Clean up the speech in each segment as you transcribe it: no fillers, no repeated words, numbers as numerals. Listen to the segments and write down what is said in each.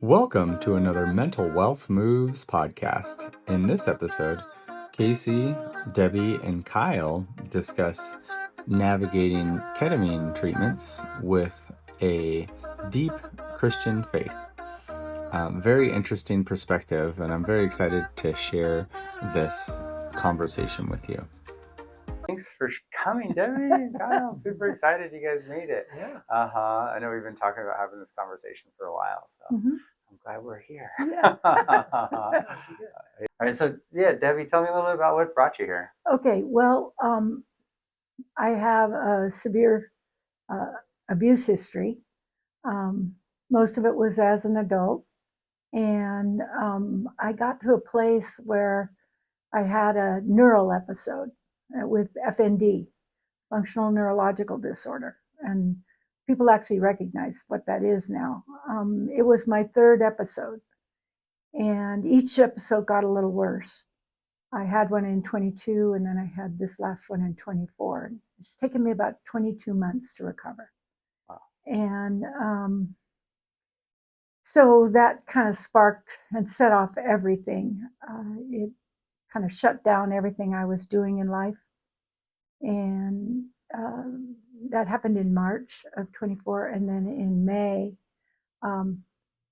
Welcome to another Mental Wealth Moves podcast. In this episode, Casey, Debbie, and Kyle discuss navigating ketamine treatments with a deep Christian faith. Very interesting perspective, and I'm very excited to share this conversation with you. Thanks for coming, Debbie and Kyle. Super excited you guys made it. Yeah. I know we've been talking about having this conversation for a while, so I'm glad we're here. Yeah. All right, so Debbie, tell me a little bit about what brought you here. Okay, well, I have a severe abuse history. Most of it was as an adult. And I got to a place where I had a neural episode with FND, functional neurological disorder. And people actually recognize what that is now. It was my third episode. And each episode got a little worse. I had one in 22, and then I had this last one in 24. It's taken me about 22 months to recover. Wow. And so that kind of sparked and set off everything. It kind of shut down everything I was doing in life. And that happened in March of 24. And then in May,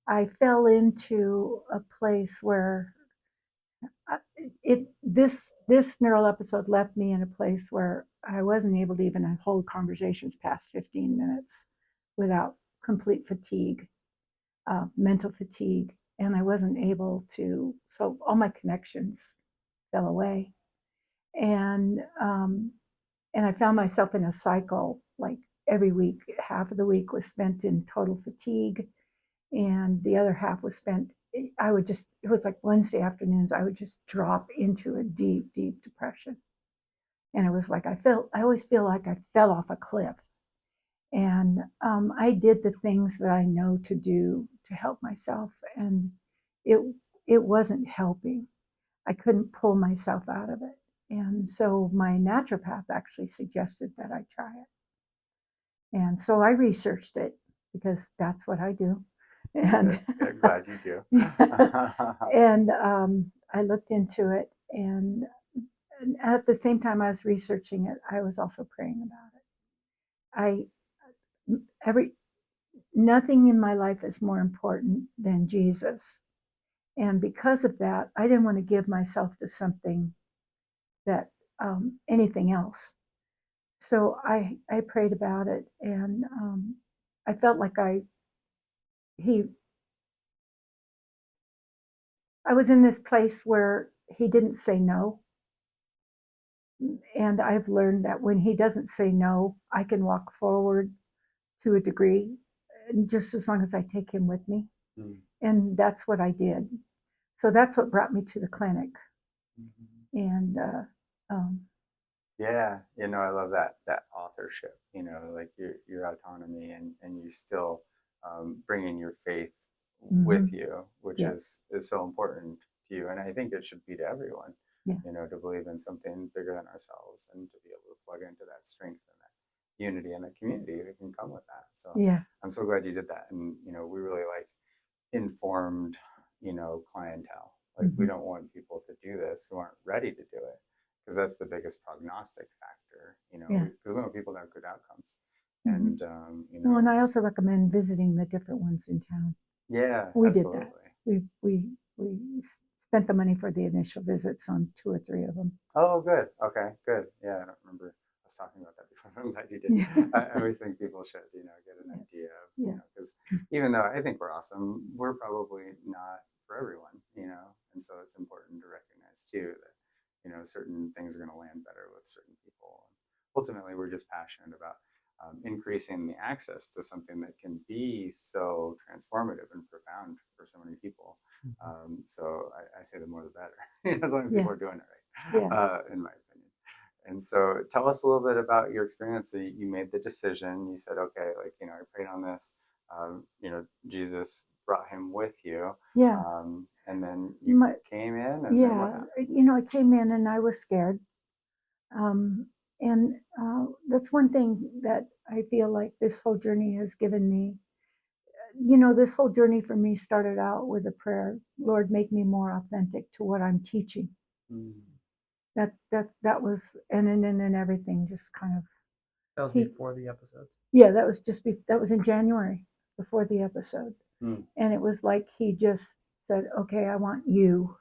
I fell into a place where this neural episode left me in a place where I wasn't able to even hold conversations past 15 minutes without complete fatigue, mental fatigue, and I wasn't able to. So all my connections fell away, and I found myself in a cycle. Like every week, half of the week was spent in total fatigue, and the other half was spent. It was like Wednesday afternoons, I would just drop into a deep, deep depression. And it was like, I always feel like I fell off a cliff. And I did the things that I know to do to help myself. And it wasn't helping. I couldn't pull myself out of it. And so my naturopath actually suggested that I try it. And so I researched it because that's what I do. And I'm glad you do. And I looked into it, and at the same time I was researching it, I was also praying about it. Nothing in my life is more important than Jesus, and because of that, I didn't want to give myself to something that anything else. So I prayed about it, and I felt like I was in this place where he didn't say no. And I've learned that when he doesn't say no, I can walk forward to a degree, just as long as I take him with me. And that's what I did. So that's what brought me to the clinic. And I love that authorship, like your autonomy and you still bringing your faith with you, which is so important to you. And I think it should be to everyone, to believe in something bigger than ourselves and to be able to plug into that strength and that unity and that community that can come with that. So I'm so glad you did that. And, we really like informed, clientele. Like we don't want people to do this who aren't ready to do it, because that's the biggest prognostic factor, because we want people to have good outcomes. And, well, and I also recommend visiting the different ones in town. Yeah, we absolutely. did that. We spent the money for the initial visits on 2 or 3 of them. Oh, good. Okay, good. Yeah, I don't remember us talking about that before. I'm glad you did. I always think people should, get an idea of, because even though I think we're awesome, we're probably not for everyone, and so it's important to recognize too that, certain things are going to land better with certain people. Ultimately, we're just passionate about increasing the access to something that can be so transformative and profound for so many people. So I say the more the better, as long as people are doing it right, in my opinion. And so tell us a little bit about your experience. So you made the decision. You said, okay, I prayed on this. Jesus brought him with you. And then you came in. And I came in and I was scared. And that's one thing that I feel like this whole journey has given me. this whole journey for me started out with a prayer, Lord, make me more authentic to what I'm teaching. Mm. That was, and then everything just kind of. That was before the episodes. Yeah, that was that was in January, before the episode. Mm. And it was like he just said, okay, I want you,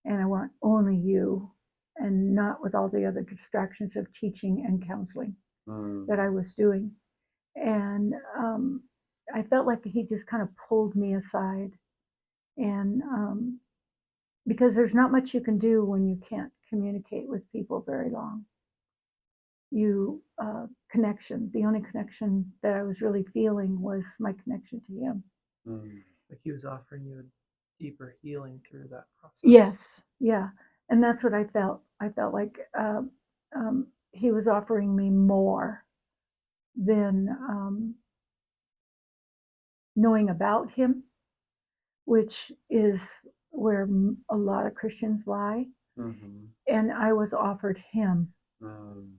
and I want only you, and not with all the other distractions of teaching and counseling that I was doing. And I felt like he just kind of pulled me aside. And because there's not much you can do when you can't communicate with people very long. Connection, the only connection that I was really feeling was my connection to him. Mm. Like he was offering you a deeper healing through that process. Yes, yeah. And that's what I felt. I felt like he was offering me more than knowing about him, which is where a lot of Christians lie. Mm-hmm. And I was offered him. Mm.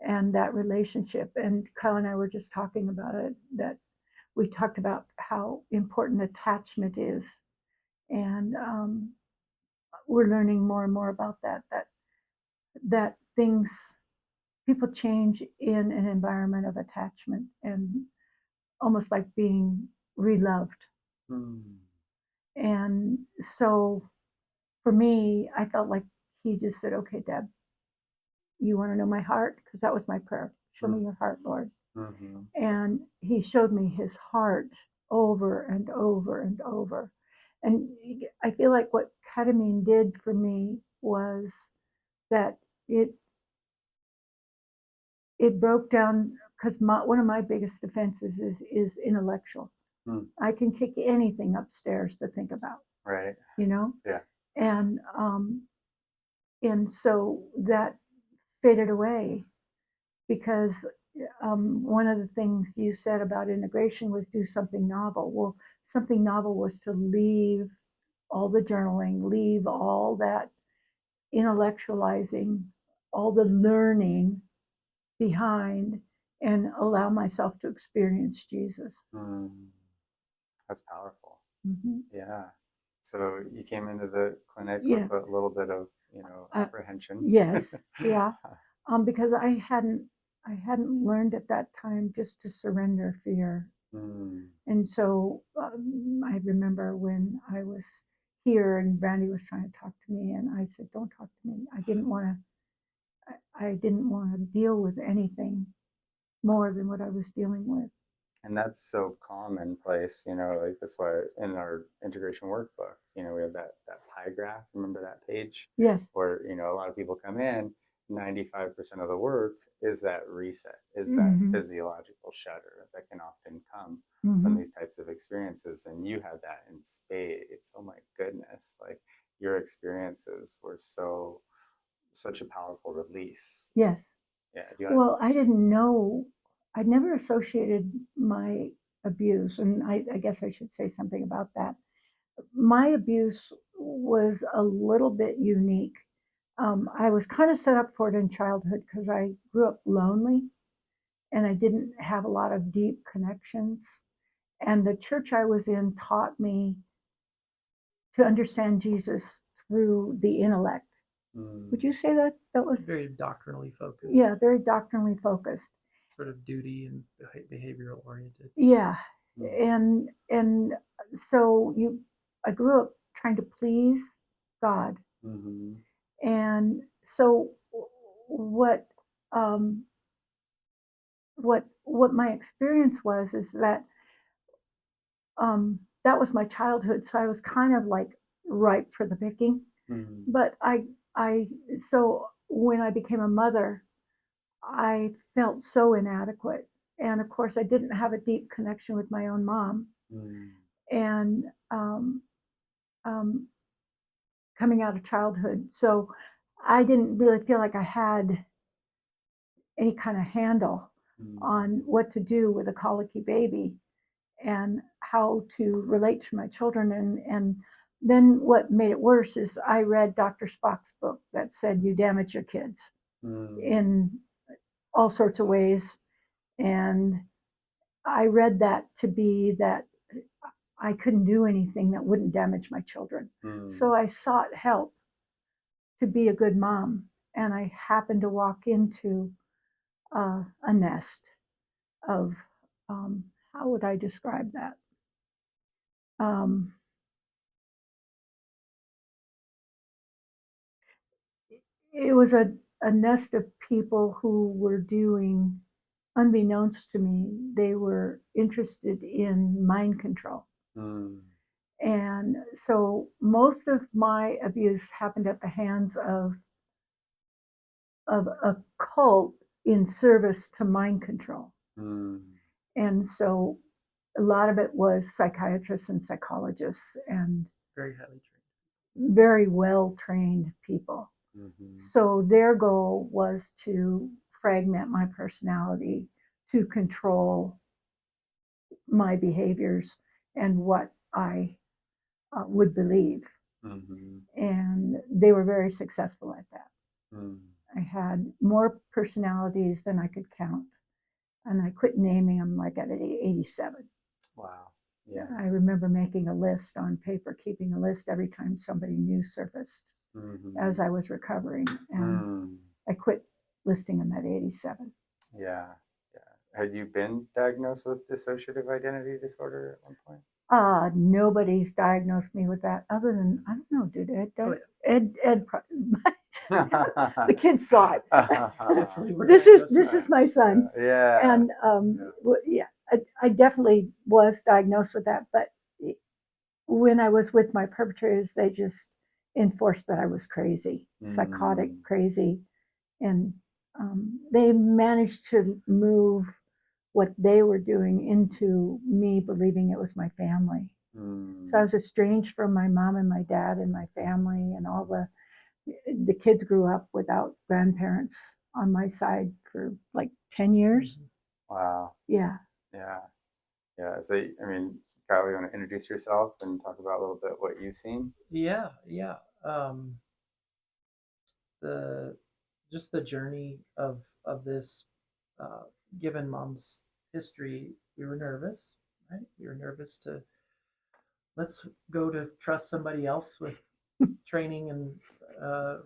And that relationship. And Kyle and I were just talking about it, that we talked about how important attachment is. And we're learning more and more about that people change in an environment of attachment, and almost like being reloved. Mm. And so for me, I felt like he just said, okay, Deb, you want to know my heart? Because that was my prayer. Show me your heart, Lord. Mm-hmm. And he showed me his heart over and over and over. And I feel like what ketamine did for me was that it broke down, because one of my biggest defenses is intellectual. Mm. I can kick anything upstairs to think about. Right. Yeah. And so that faded away, because one of the things you said about integration was do something novel. Well, something novel was to leave all the journaling, leave all that intellectualizing, all the learning behind, and allow myself to experience Jesus. Mm. That's powerful. Mm-hmm. Yeah. So you came into the clinic Yeah. with a little bit of, apprehension. Yes. Yeah. Because I hadn't learned at that time just to surrender fear. Mm. And so I remember when I was here and Brandy was trying to talk to me, and I said, "Don't talk to me." I didn't want to deal with anything more than what I was dealing with. And that's so commonplace, like that's why in our integration workbook, we have that pie graph. Remember that page? Yes. Where, a lot of people come in, 95% of the work is that reset, is Mm-hmm. that physiological shudder that can often come Mm-hmm. from these types of experiences. And you had that in spades. Oh my goodness. Like your experiences were such a powerful release. Yes. Yeah. Well, I didn't know. I'd never associated my abuse, and I guess I should say something about that. My abuse was a little bit unique. I was kind of set up for it in childhood because I grew up lonely, and I didn't have a lot of deep connections. And the church I was in taught me to understand Jesus through the intellect. Mm. Would you say that was very doctrinally focused? Yeah, very doctrinally focused. Sort of duty and behavioral oriented. Yeah. Mm. And so I grew up trying to please God. Mm-hmm. And so what my experience was is that that was my childhood. So I was kind of like ripe for the picking. Mm-hmm. But so when I became a mother, I felt so inadequate. And of course, I didn't have a deep connection with my own mom. Mm. And coming out of childhood. So I didn't really feel like I had any kind of handle on what to do with a colicky baby and how to relate to my children. And then what made it worse is I read Dr. Spock's book that said you damage your kids in all sorts of ways. And I read that to be that I couldn't do anything that wouldn't damage my children. So I sought help to be a good mom. And I happened to walk into a nest of, how would I describe that? It was a nest of people who were doing, unbeknownst to me, they were interested in mind control. And so most of my abuse happened at the hands of a cult in service to mind control. And so a lot of it was psychiatrists and psychologists and Very highly trained. very well trained people. So their goal was to fragment my personality, to control my behaviors and what I would believe. And they were very successful at that. I had more personalities than I could count. And I quit naming them like at 87. Wow. Yeah. I remember making a list on paper, keeping a list every time somebody new surfaced as I was recovering. And I quit listing them at 87. Yeah. Yeah. Had you been diagnosed with dissociative identity disorder at one point? Nobody's diagnosed me with that other than, I don't know, dude, Ed the kids saw it. This is my son. Yeah. And I definitely was diagnosed with that. But when I was with my perpetrators, they just enforced that I was crazy, psychotic, crazy. And they managed to move what they were doing into me believing it was my family. So I was estranged from my mom and my dad and my family, and all the kids grew up without grandparents on my side for like 10 years. Wow. Yeah. Yeah. Yeah. So, I mean, Kyle, you want to introduce yourself and talk about a little bit what you've seen? Yeah. Just the journey of this, given Mom's history, we were nervous, right? We were nervous to, let's go to trust somebody else with training and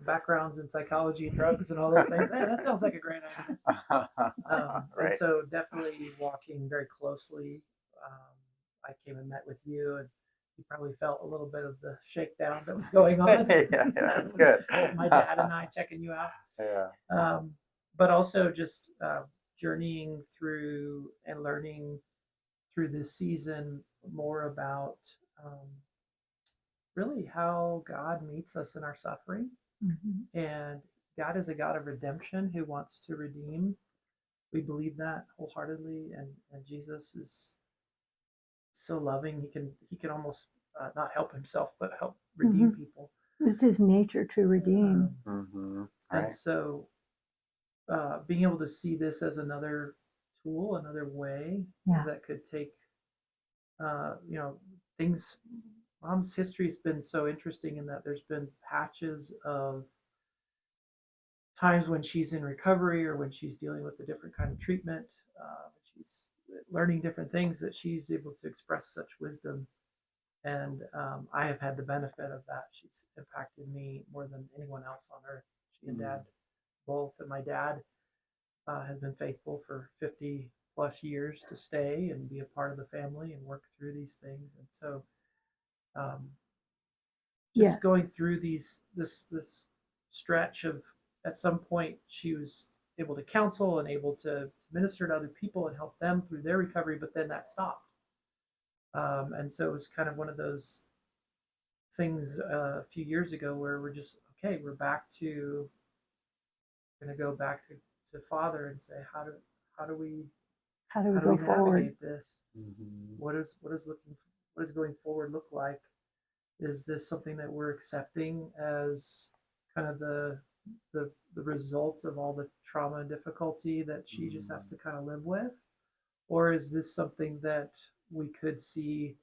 backgrounds in psychology and drugs and all those things. Hey, that sounds like a great idea. Right. And so definitely walking very closely. I came and met with you, and you probably felt a little bit of the shakedown that was going on. Yeah, that's good. My dad and I checking you out. Yeah. But also just journeying through and learning through this season more about really how God meets us in our suffering. And God is a God of redemption who wants to redeem. We believe that wholeheartedly, and Jesus is so loving. He can almost not help himself, but help redeem people. It's his nature to redeem. Right. And so being able to see this as another tool, another way that could take, things. Mom's history has been so interesting in that there's been patches of times when she's in recovery or when she's dealing with a different kind of treatment, she's learning different things, that she's able to express such wisdom. And I have had the benefit of that. She's impacted me more than anyone else on earth. She and Dad both. And my dad has been faithful for 50 plus years to stay and be a part of the family and work through these things. And so going through this stretch of, at some point she was able to counsel and able to minister to other people and help them through their recovery, but then that stopped. And so it was kind of one of those things a few years ago where we're just, okay, we're going to go back to Father and say, how do we go forward? Navigate this? What is going forward look like? Is this something that we're accepting as kind of the results of all the trauma and difficulty that she just has to kind of live with? Or is this something that we could see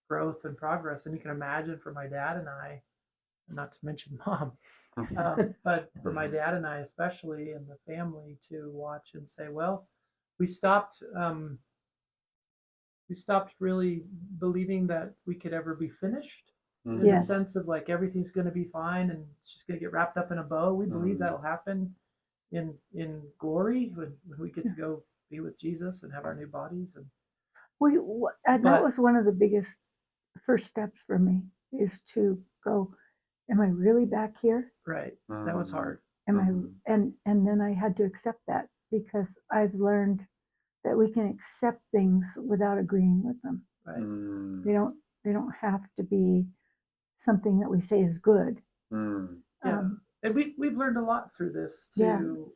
growth and progress? And you can imagine for my dad and I, not to mention Mom, but for my dad and I especially, and the family, to watch and say, well, we stopped we stopped really believing that we could ever be finished in the Yes. sense of like everything's going to be fine and it's just going to get wrapped up in a bow. We believe Mm. that'll happen in glory when we get to go be with Jesus and have our new bodies. And that But- was one of the biggest first steps for me, is to go, am I really back here? right, that was hard. Am Mhm. I, and then I had to accept that, because I've learned that we can accept things without agreeing with them. Right. Mm. They don't have to be something that we say is good. Mm. Yeah. And we've learned a lot through this Yeah. to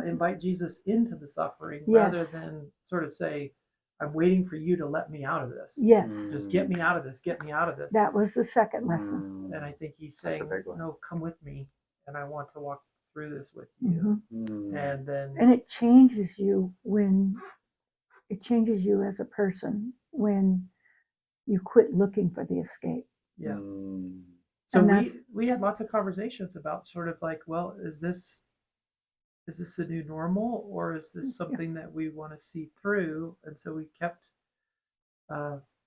invite Jesus into the suffering rather Yes. than sort of say, I'm waiting for you to let me out of this. Yes, Just get me out of this, get me out of this. that was the second lesson. Mm. And I think he's That's a saying, big one. no, come with me and I want to walk through this with you. Mhm. Mm. And then And it changes you as a person when you quit looking for the escape. yeah. Mm. So And that's- we had lots of conversations about sort of like, well, is this a new normal, or is this something that we want to see through? And so we kept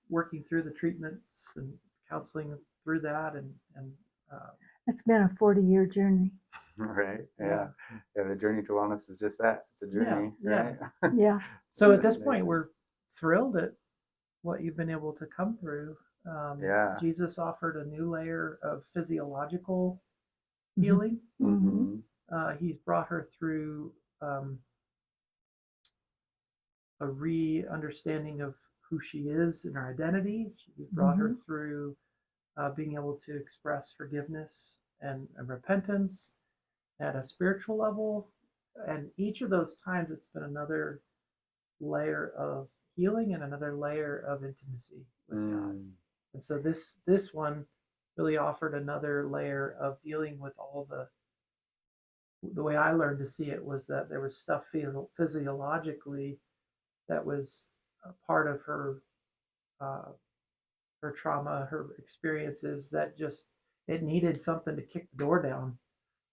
working through the treatments and counseling through that, and It's been a 40-year journey. Right. Yeah. The journey to wellness is just that. It's a journey, Yeah. right? Yeah. so at this Amazing. point we're thrilled at what you've been able to come through. Yeah. Jesus offered a new layer of physiological Mhm. healing. Mhm. He's brought her through a re-understanding of who she is and her identity. He's brought her through being able to express forgiveness and repentance at a spiritual level. And each of those times, it's been another layer of healing and another layer of intimacy with God. Mm. And so this one really offered another layer of dealing with all the way I learned to see it was that there was stuff physiologically that was a part of her trauma, her experiences, that just it needed something to kick the door down,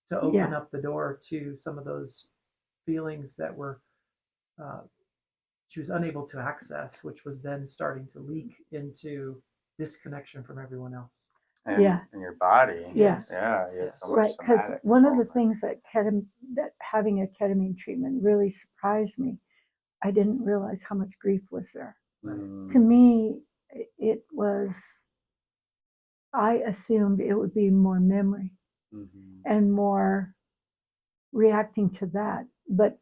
to open up the door to some of those feelings that were she was unable to access, which was then starting to leak into disconnection from everyone else. And in your body. Yes. Yeah. You had so much Right, because somatic one of the involvement. things that having a ketamine treatment really surprised me, I didn't realize how much grief was there. Mm. To me, it was, I assumed it would be more memory Mhm. and more reacting to that, but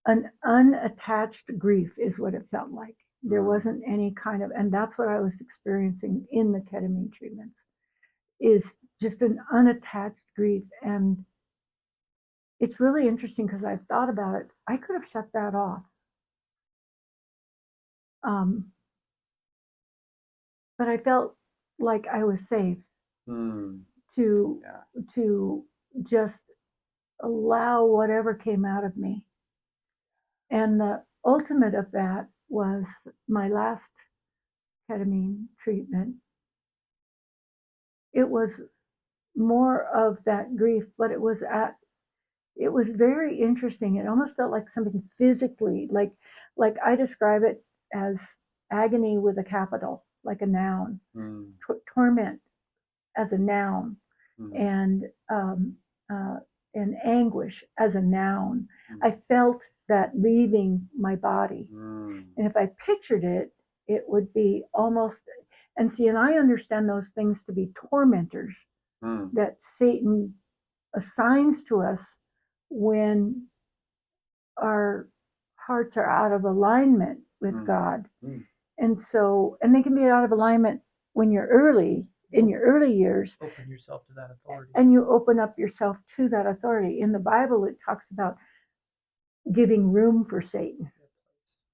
an unattached grief is what it felt like. There Mm. wasn't any kind of, and that's what I was experiencing in the ketamine treatments, is just an unattached grief. And it's really interesting because I've thought about it. I could have shut that off. But I felt like I was safe Mm. to Yeah. to just allow whatever came out of me. And the ultimate of that was my last ketamine treatment. It was more of that grief, but it was very interesting. It almost felt like something physically, like I describe it as agony with a capital, like a noun, Mm. torment as a noun, Mm. and anguish as a noun. Mm. I felt that leaving my body. Mm. And if I pictured it, it would be almost, and see, and I understand those things to be tormentors Mm. that Satan assigns to us when our hearts are out of alignment with Mm. God. Mm. And so, and they can be out of alignment when you're in your early years, Open yourself to that authority. and you open up yourself to that authority. In the Bible, it talks about giving room for Satan,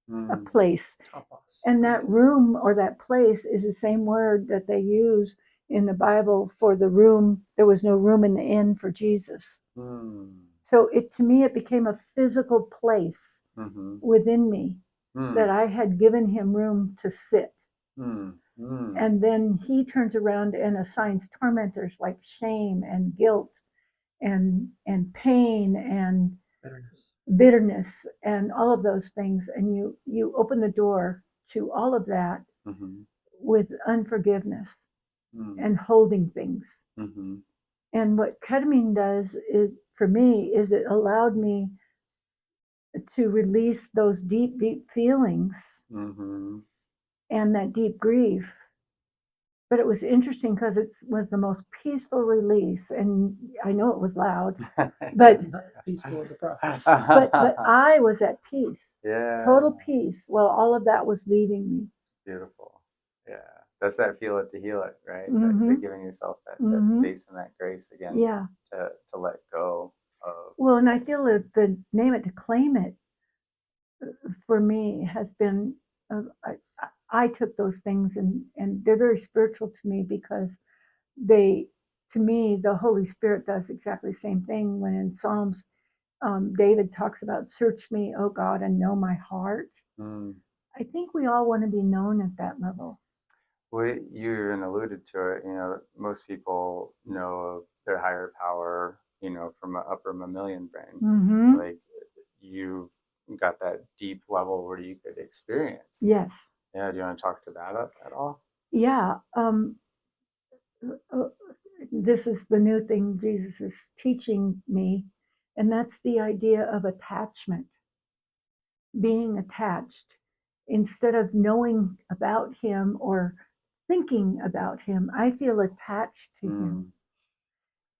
a Mm. place. Tapas. And that room or that place is the same word that they use in the Bible for the room. There was no room in the inn for Jesus. Mm. So to me, it became a physical place Mhm. within me Mm. that I had given him room to sit. Mm. Mm. And then he turns around and assigns tormentors like shame and guilt and pain and Bitterness. bitterness and all of those things. And you open the door to all of that Mm-hmm. with unforgiveness Mm-hmm. and holding things. Mm-hmm. And what ketamine does is, for me, is it allowed me to release those deep, deep feelings Mm-hmm. and that deep grief. But it was interesting because it was the most peaceful release, and I know it was loud, but Not peaceful in the process. but I was at peace, Yeah. total peace. Well, all of that was leaving me. Beautiful. Yeah. That's that feel it to heal it, right? Mm-hmm. That giving yourself that Mm-hmm. space and that grace again Yeah. to let go of. Well, and all I these feel that things. the name it to claim it for me has been, I took those things and they're very spiritual to me because they, to me, the Holy Spirit does exactly the same thing when in Psalms, David talks about, search me, O God, and know my heart. Mm. I think we all want to be known at that level. Well, you even alluded to it. Most people know of their higher power, from an upper mammalian brain. Mm-hmm. Like you've got that deep level where you could experience. Yes. Yeah. Do you want to talk to that at all? Yeah. This is the new thing Jesus is teaching me, and that's the idea of attachment, being attached. Instead of knowing about him or thinking about him, I feel attached to him,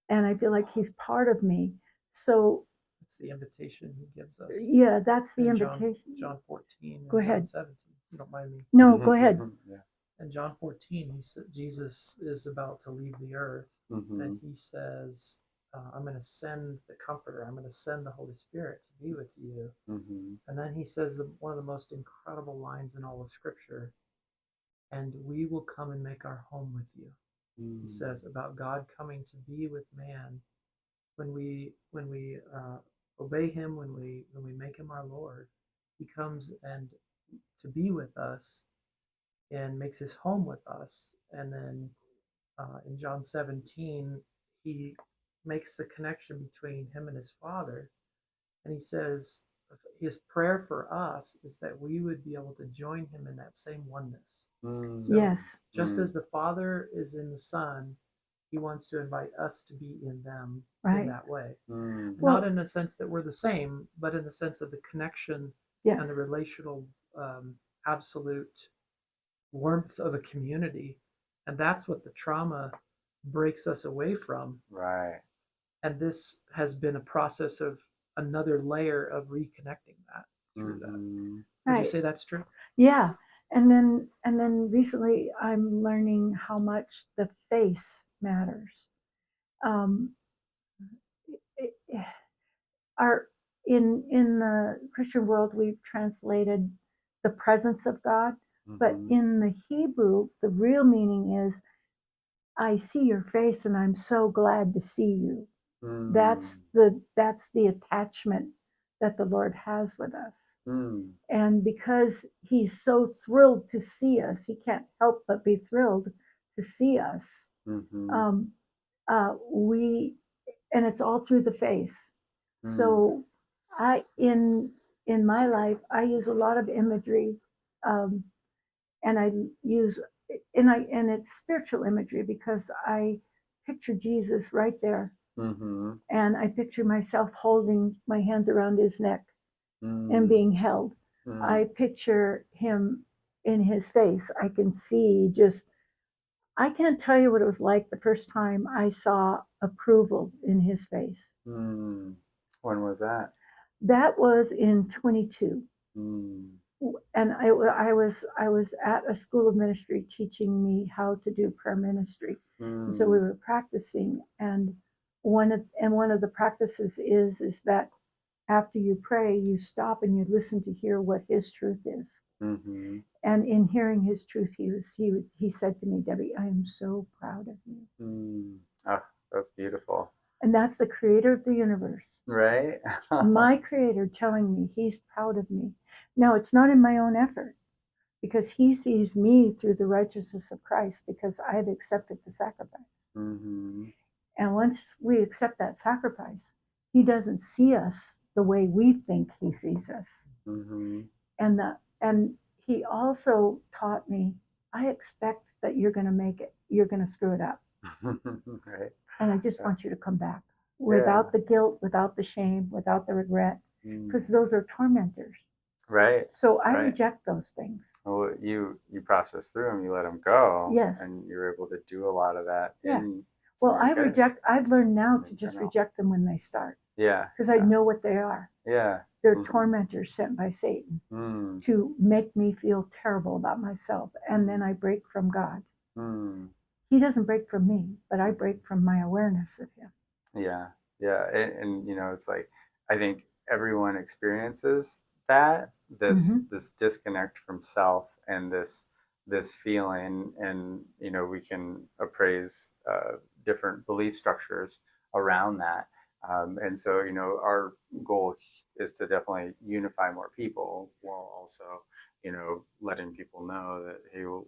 and I feel like he's part of me. So It's the invitation he gives us. yeah, that's the In invitation. John 14 Go and ahead. John 17. You don't mind me? No, go ahead. Yeah. In John 14, he said Jesus is about to leave the earth, and he says, I'm going to send the Comforter. I'm going to send the Holy Spirit to be with you. Mm-hmm. And then he says one of the most incredible lines in all of Scripture, and we will come and make our home with you. He says about God coming to be with man when we obey him, when we make him our Lord. He comes and to be with us and makes his home with us. And then in John 17, he makes the connection between him and his Father. And he says his prayer for us is that we would be able to join him in that same oneness. So Yes. just as the Father is in the Son, he wants to invite us to be in them Right. in that way. Mm. Not in the sense that we're the same, but in the sense of the connection Yes. and the relational absolute warmth of a community. And that's what the trauma breaks us away from. Right. And this has been a process of another layer of reconnecting that through that. Would Right. you say that's true? Yeah. And then recently I'm learning how much the face matters. In the Christian world, we've translated the presence of God, but in the Hebrew, the real meaning is, I see your face and I'm so glad to see you. That's the attachment that the Lord has with us. And because he's so thrilled to see us, he can't help but be thrilled to see us. And it's all through the face. So in my life, I use a lot of imagery, and I use and it's spiritual imagery because I picture Jesus right there, and I picture myself holding my hands around his neck and being held. I picture him in his face. I can see I can't tell you what it was like the first time I saw approval in his face. When was that? That was in 22. And I was at a school of ministry teaching me how to do prayer ministry. And so we were practicing, and one of the practices is that after you pray, you stop and you listen to hear what his truth is. And in hearing his truth, he said to me, Debbie, I am so proud of you. Oh, that's beautiful. And that's the creator of the universe. Right? My creator telling me he's proud of me. Now, it's not in my own effort, because he sees me through the righteousness of Christ, because I have accepted the sacrifice. And once we accept that sacrifice, he doesn't see us the way we think he sees us. And he also taught me, I expect that you're going to make it. You're going to screw it up. Right. And I just want you to come back without the guilt, without the shame, without the regret, because those are tormentors. Right. So I reject those things. Well, you process through them, you let them go. Yes. And you're able to do a lot of that. Yeah. Well, I've learned now to just reject them when they start. Yeah. Because I know what they are. Yeah. They're tormentors sent by Satan to make me feel terrible about myself. And then I break from God. He doesn't break from me, but I break from my awareness of him. Yeah. Yeah. And you know, it's like, I think everyone experiences that, this disconnect from self and this feeling, and you know, we can appraise different belief structures around that. And so, you know, our goal is to definitely unify more people, while also, you know, letting people know that he will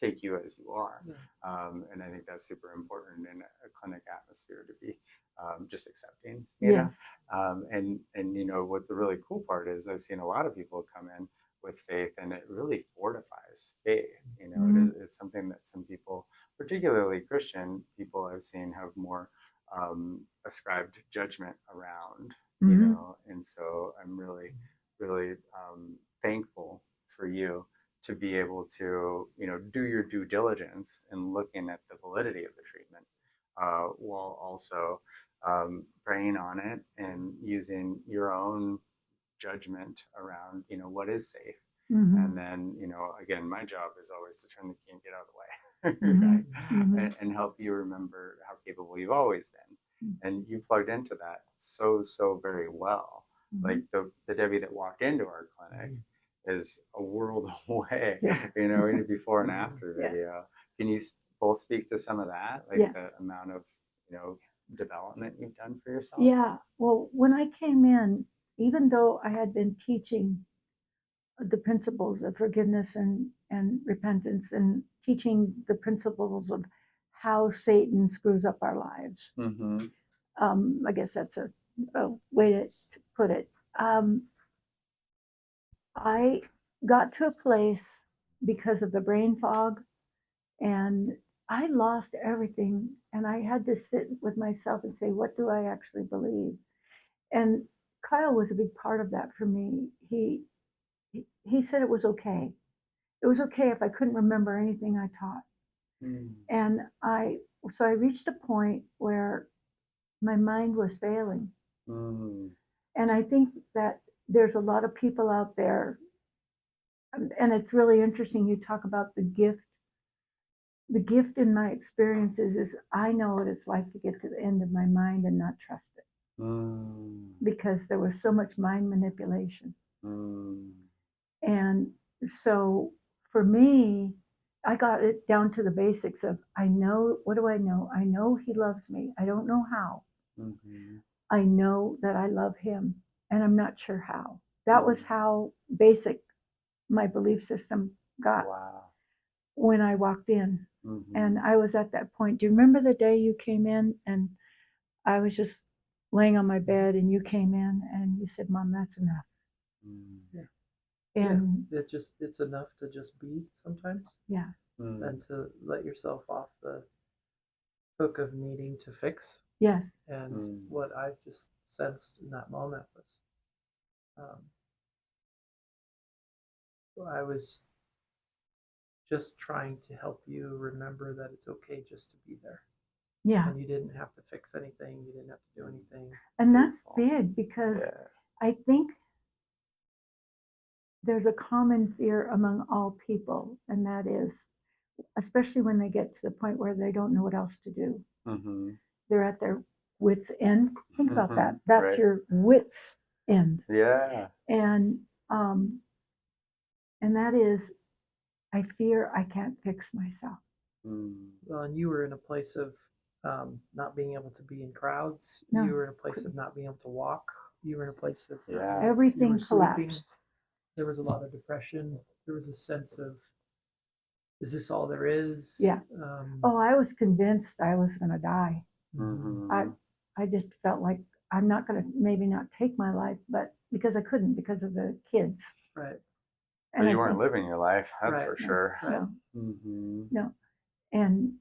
take you as you are. And I think that's super important in a clinic atmosphere, to be just accepting, you know. And you know, what the really cool part is, I've seen a lot of people come in with faith, and it really fortifies faith. You know, it's something that some people, particularly Christian people I've seen, have more ascribed judgment around, you know. And so I'm really, really thankful for you to be able to, you know, do your due diligence in looking at the validity of the treatment, while also praying on it and using your own judgment around, you know, what is safe. And then, you know, again, my job is always to turn the key and get out of the way, right? And help you remember how capable you've always been. And you plugged into that so very well. Like the Debbie that walked into our clinic is a world away, you know, in a before and after video. Can you both speak to some of that, like the amount of, you know, development you've done for yourself? Yeah. Well, when I came in, even though I had been teaching the principles of forgiveness and repentance, and teaching the principles of how Satan screws up our lives, I guess that's a way to put it. I got to a place, because of the brain fog, and I lost everything, and I had to sit with myself and say, what do I actually believe? And Kyle was a big part of that for me. He said it was okay. It was okay if I couldn't remember anything I taught. And so I reached a point where my mind was failing. And I think that there's a lot of people out there, and it's really interesting you talk about the gift. The gift in my experiences is I know what it's like to get to the end of my mind and not trust it. Because there was so much mind manipulation. And so for me, I got it down to the basics of, I know, what do I know? I know he loves me. I don't know how. I know that I love him, and I'm not sure how. That was how basic my belief system got when I walked in. And I was at that point. Do you remember the day you came in and I was just laying on my bed and you came in and you said, Mom, that's enough. And it's enough to just be sometimes. And to let yourself off the hook of needing to fix. And what I've just sensed in that moment was, I was just trying to help you remember that it's okay just to be there. And you didn't have to fix anything. You didn't have to do anything. And that's big, because I think there's a common fear among all people, and that is, especially when they get to the point where they don't know what else to do. They're at their wits' end. Think about that. That's your wits' end. And that is, I fear I can't fix myself. Well, and you were in a place of not being able to be in crowds. No. You were in a place of not being able to walk. You were in a place of everything collapsed. There was a lot of depression. There was a sense of, is this all there is? I was convinced I was going to die. I just felt like I'm not going to, maybe not take my life, but because I couldn't, because of the kids. But I you weren't think- living your life, that's Right. for sure. Right. No, Mm-hmm. no, and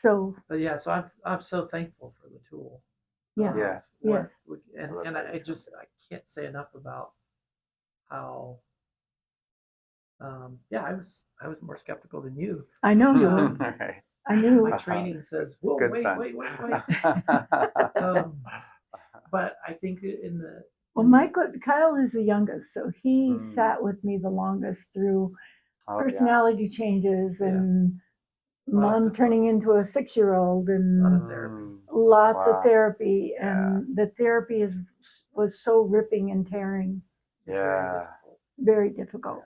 so But yeah, so I'm so thankful for the tool. yeah, of Yeah. what yes, and love and how you I framed just it. I can't say enough about how yeah, I was more skeptical than you. I know you were. Right. I knew. My training says, whoa, Good wait, son. wait, wait, wait. But I think in the Well, Kyle is the youngest, so he Mm. sat with me the longest through Oh, yeah. personality changes Yeah. and Lot of mom th- turning into a 6-year-old lot and of therapy. Mm. lots of Wow. therapy. Yeah. And the therapy was so ripping and tearing, Very Yeah. difficult. very difficult.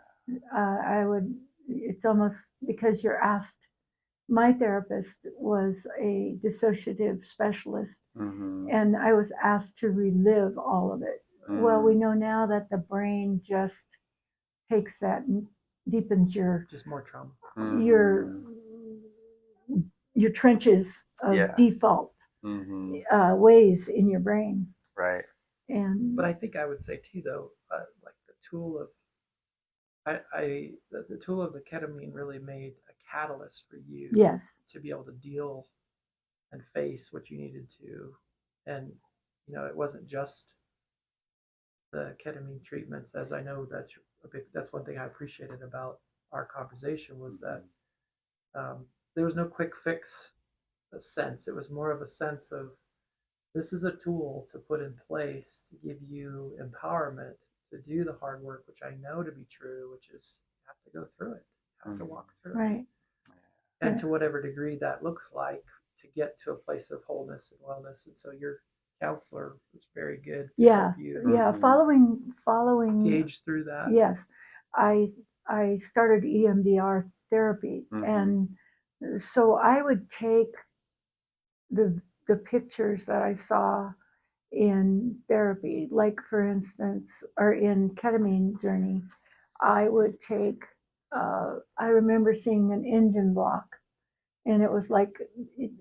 It's almost because you're asked. My therapist was a dissociative specialist, Mm-hmm. and I was asked to relive all of it. Well, we know now that the brain just takes that and deepens Just more trauma. your your trenches of Yeah. default Mm-hmm. ways in your brain. Right. And But I think I would say too, though, like the tool of the tool of the ketamine really made a catalyst for you yes, to be able to deal and face what you needed to, and it wasn't just the ketamine treatments, as I know that's one thing I appreciated about our conversation was that there was no quick fix sense. It was more of a sense of this is a tool to put in place to give you empowerment to do the hard work, which I know to be true, which is you have to go through it, you have to walk through it, right. and Yes. to whatever degree that looks like to get to a place of wholeness and wellness. And so your counselor was very good to Yeah, help you yeah. Following. gauge through that. Yes, I started EMDR therapy, and so I would take the pictures that I saw in therapy, like for instance, or in ketamine journey, I would take. I remember seeing an engine block, and it was like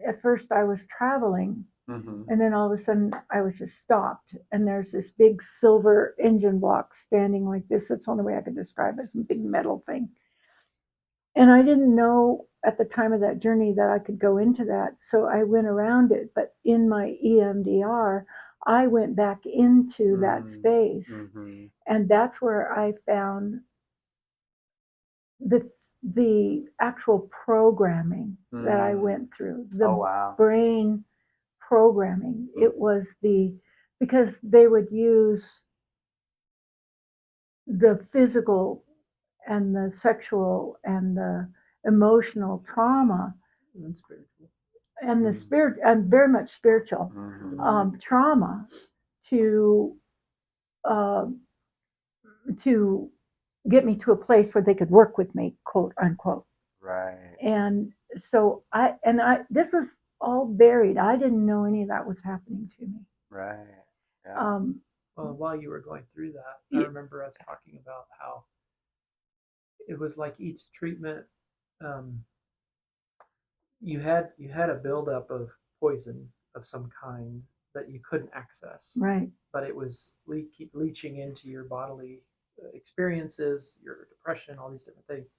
at first I was traveling. And then all of a sudden, I was just stopped, and there's this big silver engine block standing like this. That's the only way I could describe it. It's a big metal thing. And I didn't know at the time of that journey that I could go into that. So I went around it. But in my EMDR, I went back into that space. And that's where I found the actual programming that I went through. The Oh, wow. brain programming. It was because they would use the physical and the sexual and the emotional trauma And spiritual. and the spirit and very much spiritual trauma to to get me to a place where they could work with me, quote unquote. Right. And so I this was all buried. I didn't know any of that was happening to me. Right. Yeah. Well, while you were going through that, I remember us talking about how it was like each treatment, you had a buildup of poison of some kind that you couldn't access, Right. but it was leaching into your bodily experiences, your depression, all these different things.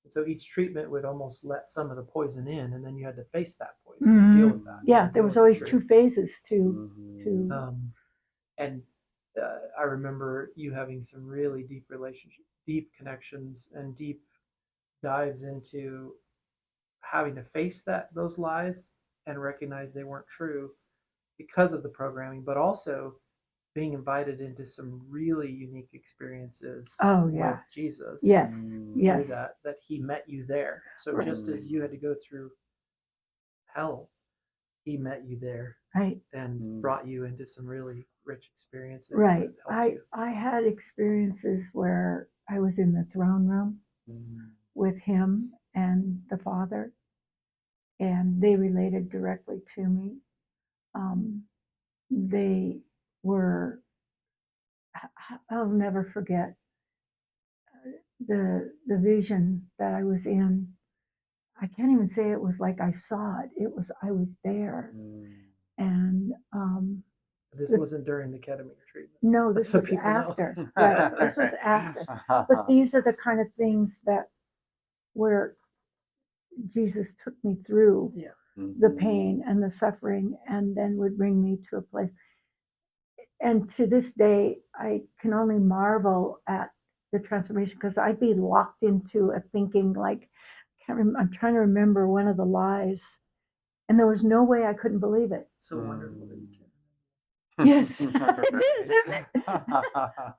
And so each treatment would almost let some of the poison in, and then you had to face that poison and deal with that. Yeah, there was always two phases to and I remember you having some really deep relationships, deep connections, and deep dives into having to face those lies and recognize they weren't true because of the programming, but also being invited into some really unique experiences with Jesus. Yes. Through that he met you there. So just as you had to go through hell, he met you there. Right. And brought you into some really rich experiences. Right. That helped you. I had experiences where I was in the throne room with him and the Father, and they related directly to me. They were, I'll never forget the vision that I was in. I can't even say it was like I saw it. It was I was there, and This wasn't during the ketamine treatment. No, this So was people know. after. Right, this was after. But these are the kind of things that where Jesus took me through Yeah. the pain and the suffering, and then would bring me to a place. And to this day, I can only marvel at the transformation, because I'd be locked into a thinking like, I'm trying to remember one of the lies, and there was no way I couldn't believe it. So wonderful that you can. Yes, it is, isn't it?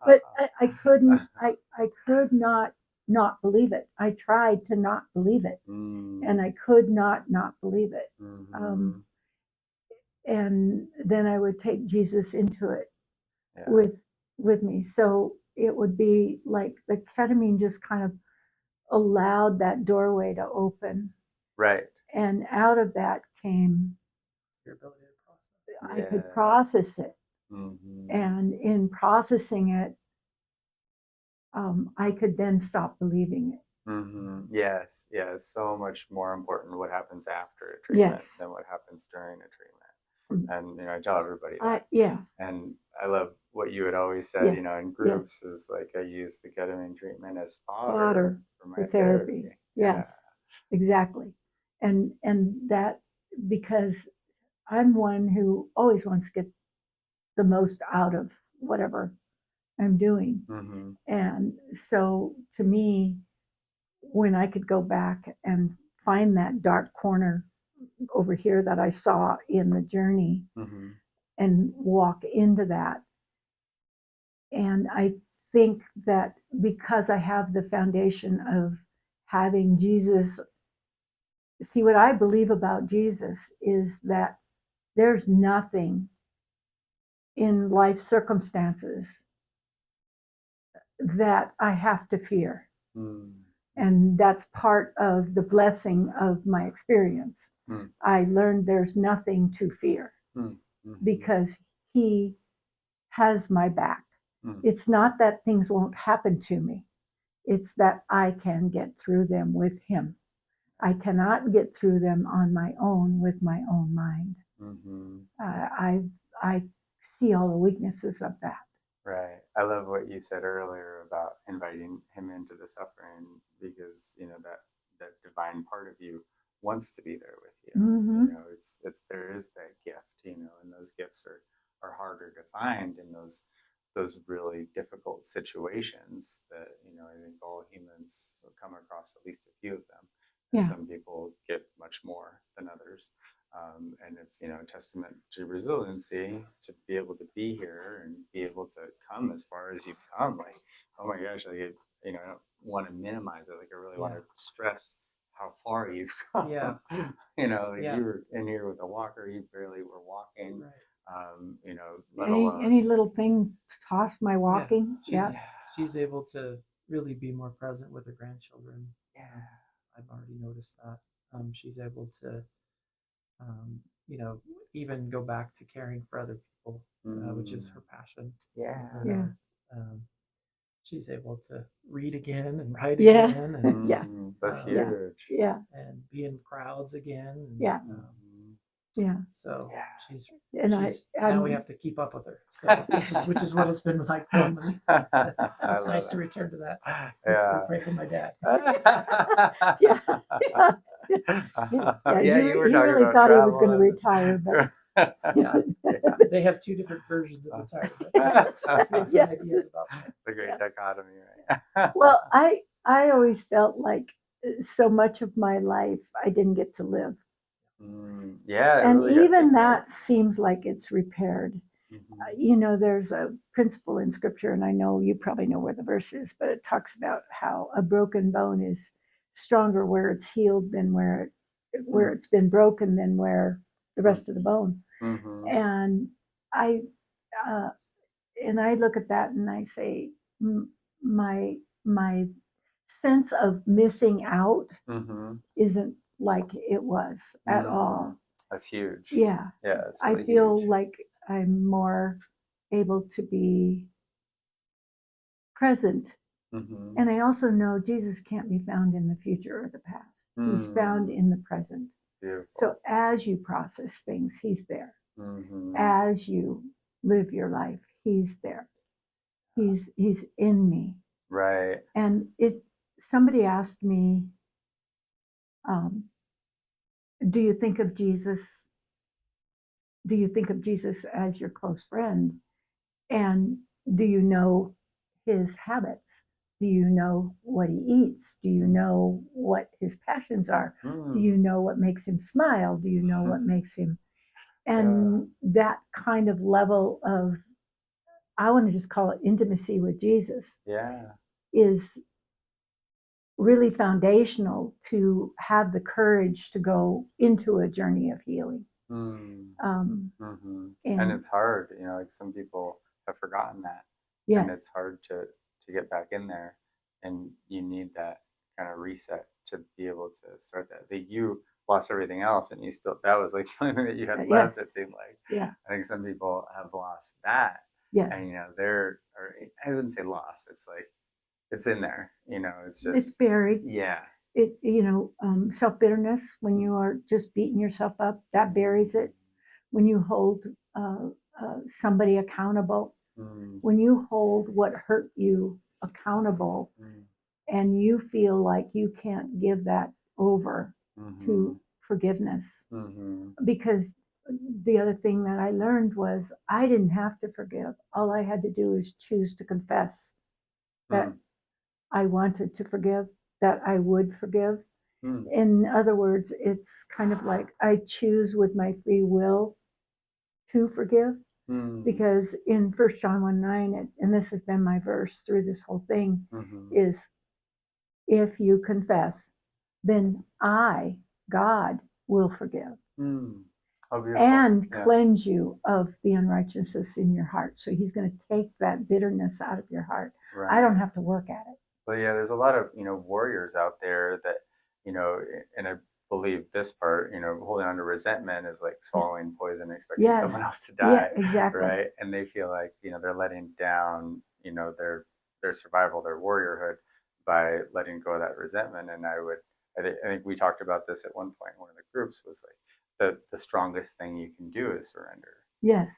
But I couldn't, I could not believe it. I tried to not believe it, and I could not believe it. And then I would take Jesus into it with me. So it would be like the ketamine just kind of allowed that doorway to open. Right. And out of that came Your ability to process. I could process it. And in processing it, I could then stop believing it. Yes. Yeah. It's so much more important what happens after a treatment than what happens during a treatment. And I tell everybody that. And I love what you had always said, in groups is like, I use the ketamine treatment as fodder for my therapy. Yes, exactly. And that, because I'm one who always wants to get the most out of whatever I'm doing. And so to me, when I could go back and find that dark corner over here that I saw in the journey and walk into that. And I think that because I have the foundation of having Jesus, see, what I believe about Jesus is that there's nothing in life circumstances that I have to fear. And that's part of the blessing of my experience. I learned there's nothing to fear because he has my back. It's not that things won't happen to me. It's that I can get through them with him. I cannot get through them on my own with my own mind. I see all the weaknesses of that. Right. I love what you said earlier about inviting him into the suffering, because that divine part of you wants to be there with you. It's there is that gift, and those gifts are harder to find in those really difficult situations that I think all humans come across at least a few of them. And some people get much more than others. And it's a testament to resiliency to be able to be here and be able to come as far as you've come. Like, oh my gosh, like I don't want to minimize it. Like, I really want to stress how far you've come. You were in here with a walker, you barely were walking. Let alone any little thing tossed my walking. She's able to really be more present with her grandchildren. I've already noticed that. She's able to even go back to caring for other people, which is her passion. She's able to read again and write again. And, that's huge. And be in crowds again. So she's now we have to keep up with her, which is what it's been like normally. So it's nice to return to that. We pray for my dad. You were talking really about thought he was going to retire, but they have two different versions of retirement. Ideas about that. The great dichotomy, right? Well, I always felt like so much of my life I didn't get to live. And really even that seems like it's repaired. There's a principle in scripture, and I know you probably know where the verse is, but it talks about how a broken bone is stronger where it's healed than where it's been broken than where the rest of the bone. And I look at that and I say, my sense of missing out isn't like it was at all. That's huge. Yeah. It's really I feel huge. like I'm more able to be present. And I also know Jesus can't be found in the future or the past. He's found in the present. Beautiful. So as you process things, he's there. As you live your life. He's there. He's in me. Right. And somebody asked me, do you think of Jesus? Do you think of Jesus as your close friend? And do you know his habits? Do you know what he eats? Do you know what his passions are? Do you know what makes him smile? Do you know what makes him? And that kind of level of, I want to just call it intimacy with Jesus, is really foundational to have the courage to go into a journey of healing. And it's hard, you know, like some people have forgotten that. And it's hard to get back in there, and you need that kind of reset to be able to start that. Like you lost everything else, and you still, that was like the only thing that you had left, it seemed like. I think some people have lost that. And you know, or I wouldn't say lost, it's like it's in there, you know, it's just, it's buried. It, you know, self-bitterness, when you are just beating yourself up, that buries it. When you hold somebody accountable, when you hold what hurt you accountable, and you feel like you can't give that over to forgiveness. Because the other thing that I learned was I didn't have to forgive. All I had to do is choose to confess that I wanted to forgive, that I would forgive. In other words, it's kind of like I choose with my free will to forgive. Because in 1 John 1:9, and this has been my verse through this whole thing, is if you confess, then I, God, will forgive and cleanse you of the unrighteousness in your heart. So he's going to take that bitterness out of your heart. I don't have to work at it. But yeah, there's a lot of, you know, warriors out there that, you know, and I believe this part, you know, holding on to resentment is like swallowing poison and expecting someone else to die. Right. And they feel like, you know, they're letting down, you know, their survival, their warriorhood by letting go of that resentment. And I think we talked about this at one point. One of the groups was like the strongest thing you can do is surrender. Yes.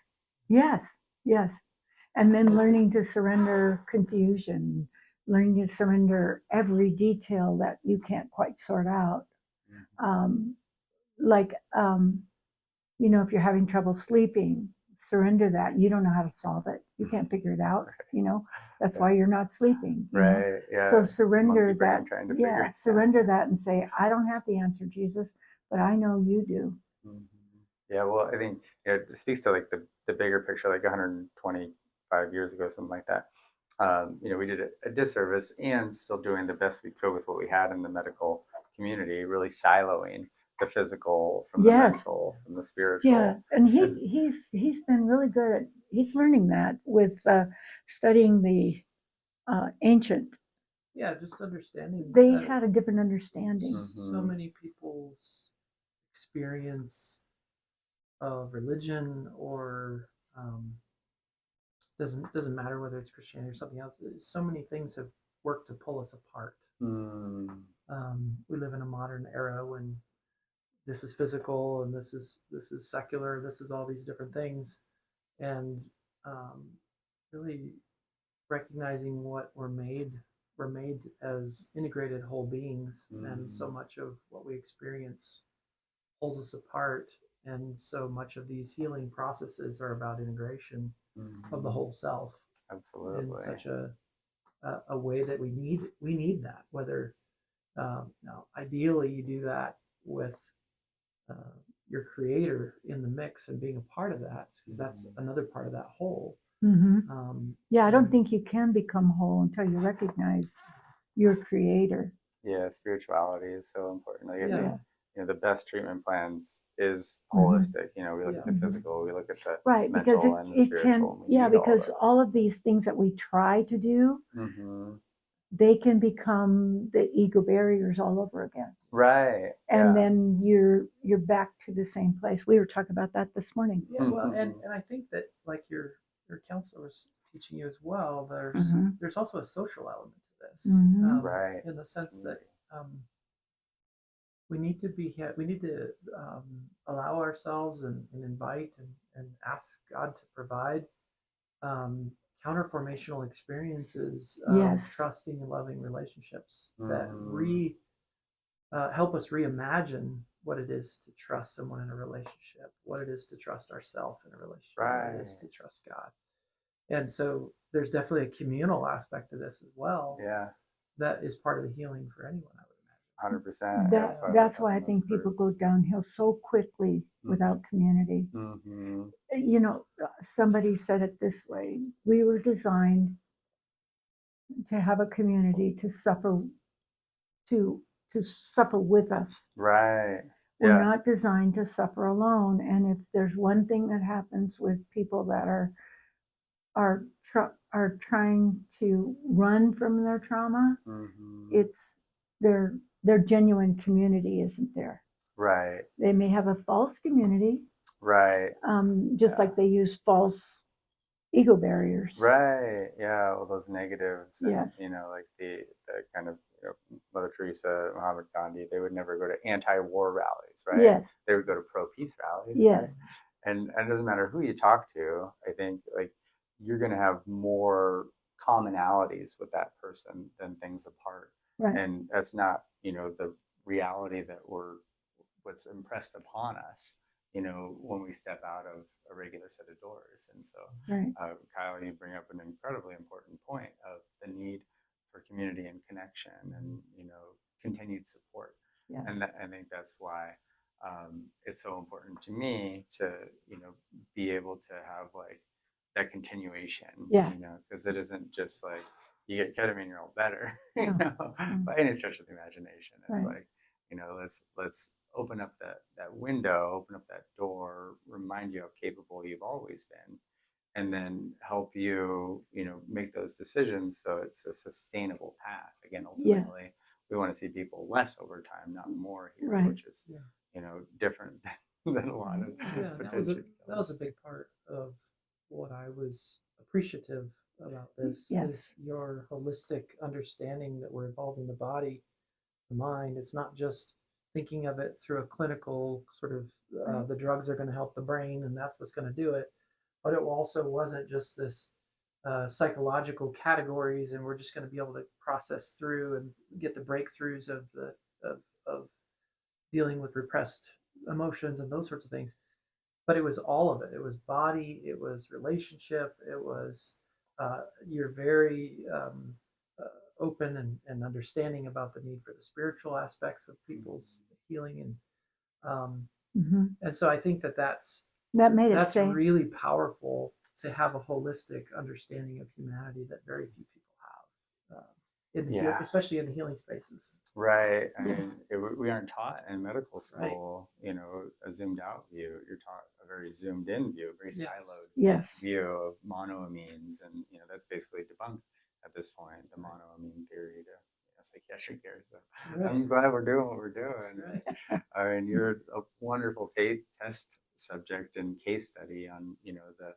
And then learning to surrender confusion, learning to surrender every detail that you can't quite sort out. You know, if you're having trouble sleeping, surrender that. You don't know how to solve it. You can't figure it out. You know, that's why you're not sleeping. You know? So surrender that. Surrender that and say, I don't have the answer, Jesus, but I know you do. Yeah, well, I think it speaks to like the bigger picture, like 125 years ago, something like that. You know, we did a disservice and still doing the best we could with what we had in the medical community, really siloing the physical from the mental, from the spiritual. Yeah, and he's been really good at, he's learning that with studying the ancient. Yeah, just understanding. They had a different understanding. So many people's experience of religion or doesn't matter whether it's Christianity or something else. So many things have worked to pull us apart. We live in a modern era when this is physical and this is secular. This is all these different things, and really recognizing what we're made as integrated whole beings, and so much of what we experience pulls us apart. And so much of these healing processes are about integration of the whole self. Absolutely. In such a way that we need that. Whether now, ideally, you do that with your creator in the mix and being a part of that, because that's another part of that whole. I don't think you can become whole until you recognize your creator. Yeah, spirituality is so important. Like, you know, the best treatment plans is holistic. You know, we look at the physical, we look at the mental and the spiritual. Because all of these things that we try to do, they can become the ego barriers all over again. Right. And then you're back to the same place. We were talking about that this morning. Yeah, well, and I think that like your counselor was teaching you as well, there's also a social element to this. Right. In the sense that we need to allow ourselves and invite and ask God to provide counterformational experiences of Yes. trusting and loving relationships that help us reimagine what it is to trust someone in a relationship, what it is to trust ourselves in a relationship, what it is to trust God. And so there's definitely a communal aspect to this as well. Yeah. That is part of the healing for anyone, I would imagine. 100%. That's why I think people go downhill so quickly without community. You know, somebody said it this way: we were designed to have a community to suffer with us. Right. We're not designed to suffer alone. And if there's one thing that happens with people that are trying to run from their trauma, it's their genuine community isn't there. Right. They may have a false community. Right. Just like they use false ego barriers. Right. Yeah. All those negatives. And, Yes. you know, like the kind of, you know, Mother Teresa, Muhammad Gandhi, they would never go to anti-war rallies, right? Yes. They would go to pro-peace rallies. Yes. Right? And it doesn't matter who you talk to. I think like you're going to have more commonalities with that person than things apart. Right. And that's not, you know, the reality that what's impressed upon us, you know, when we step out of a regular set of doors. And so, Kyle, you bring up an incredibly important point of the need for community and connection and, you know, continued support. Yes. And I think that's why it's so important to me to, you know, be able to have like that continuation, you know, because it isn't just like you get ketamine, you're all better, you know, by any stretch of the imagination. It's like, you know, let's open up that window, open up that door, remind you how capable you've always been, and then help you, you know, make those decisions so it's a sustainable path. Again, ultimately, we want to see people less over time, not more here, which is, you know, different than a lot of that was a big part of what I was appreciative about this is your holistic understanding that we're involving the body, the mind. It's not just thinking of it through a clinical sort of the drugs are going to help the brain and that's what's going to do it, but it also wasn't just this psychological categories and we're just going to be able to process through and get the breakthroughs of dealing with repressed emotions and those sorts of things. But it was all of it. It was body, it was relationship, it was you're very open and understanding about the need for the spiritual aspects of people's healing. And so I think that's really powerful to have a holistic understanding of humanity that very few people have, especially in the healing spaces. Right. I mean, we aren't taught in medical school, you know, a zoomed out view. You're taught a very zoomed in view, a very siloed view of monoamines. And, you know, that's basically debunked at this point, the monoamine theory to psychiatric care. So I'm glad we're doing what we're doing. I mean, you're a wonderful test subject and case study on, you know, the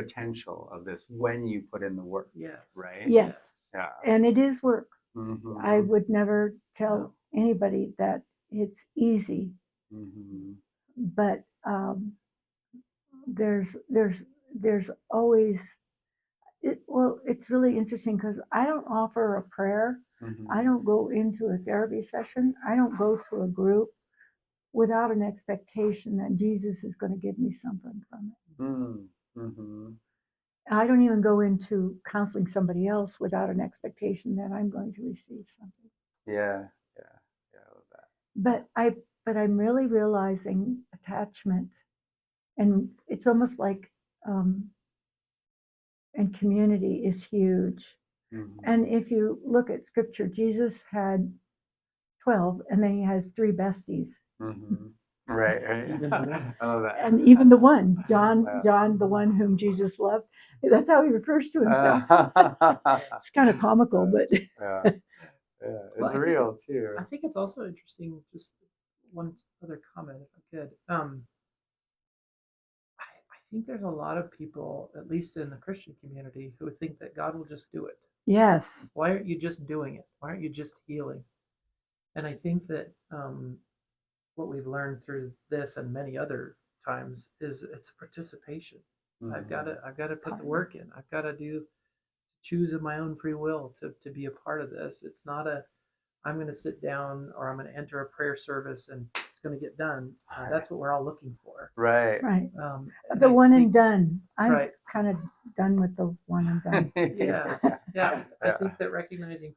potential of this when you put in the work. Right? Yes. Yeah. And it is work. I would never tell anybody that it's easy. But there's always it's really interesting because I don't offer a prayer. I don't go into a therapy session. I don't go to a group without an expectation that Jesus is going to give me something from it. I don't even go into counseling somebody else without an expectation that I'm going to receive something. Yeah, I love that. But I'm really realizing attachment, and it's almost like and community is huge. And if you look at scripture, Jesus had 12, and then he has 3 besties. Right. I love that. And even the one, John, the one whom Jesus loved, that's how he refers to himself. It's kind of comical, but it's real too. I think it's also interesting. Just one other comment, if I could. I think there's a lot of people, at least in the Christian community, who think that God will just do it. Yes. Why aren't you just doing it? Why aren't you just healing? And I think that what we've learned through this and many other times is it's a participation. Mhm. I've got to put the work in. I've got to choose of my own free will to be a part of this. It's not I'm going to sit down or I'm going to enter a prayer service and it's going to get done. That's what we're all looking for. Right. Right. And The I one think- and done. I'm Right. kind of done with the one and done. Yeah. Yeah. I think that recognizing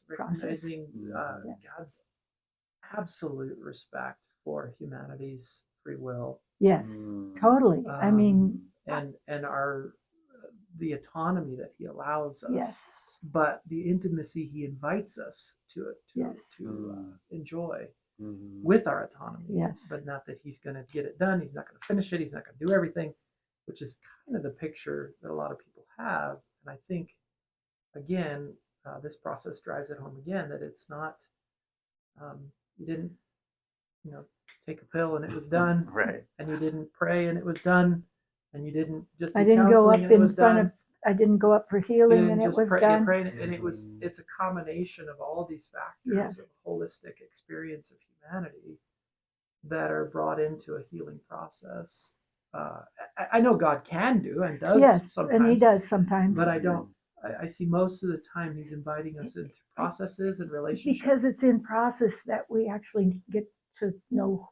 recognizing Yes. God's absolute respect for humanity's free will, Yes, Mm. totally. I mean, and our the autonomy that He allows us, yes, but the intimacy He invites us to Yes. enjoy Mhm. with our autonomy. Yes. But not that He's going to get it done. He's not going to finish it. He's not going to do everything, which is kind of the picture that a lot of people have. And I think, again, this process drives it home again that it's not. You didn't, take a pill and it was done, Right. and you didn't pray and it was done, and you didn't just do I didn't go counseling up and it in was front done. of. I didn't go up for You healing, didn't and it just was pray, you done. prayed, and it's a combination of all these factors Yes. of holistic experience of humanity that are brought into a healing process. I know God can do and does Yes, sometimes, and He does sometimes. but I don't. I see most of the time He's inviting us into processes and relationships. Because it's in process that we actually get to know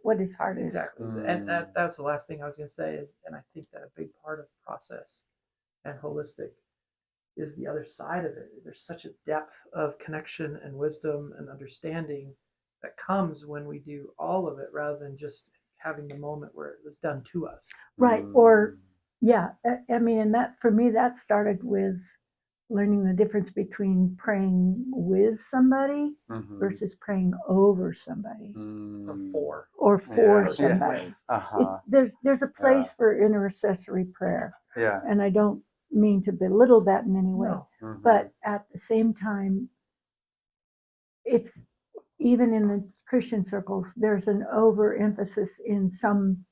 what His heart is. Exactly. And that's the last thing I was going to say is, and I think that a big part of process and holistic is the other side of it. There's such a depth of connection and wisdom and understanding that comes when we do all of it rather than just having the moment where it was done to us. Right. Or, yeah, I mean, and that for me, that started with learning the difference between praying with somebody Mhm. versus praying over somebody Or or for Yeah. somebody. Uh-huh. There's a place for intercessory prayer, Yeah. and I don't mean to belittle that in any way, No. Mhm. but at the same time, it's even in the Christian circles, there's an overemphasis in some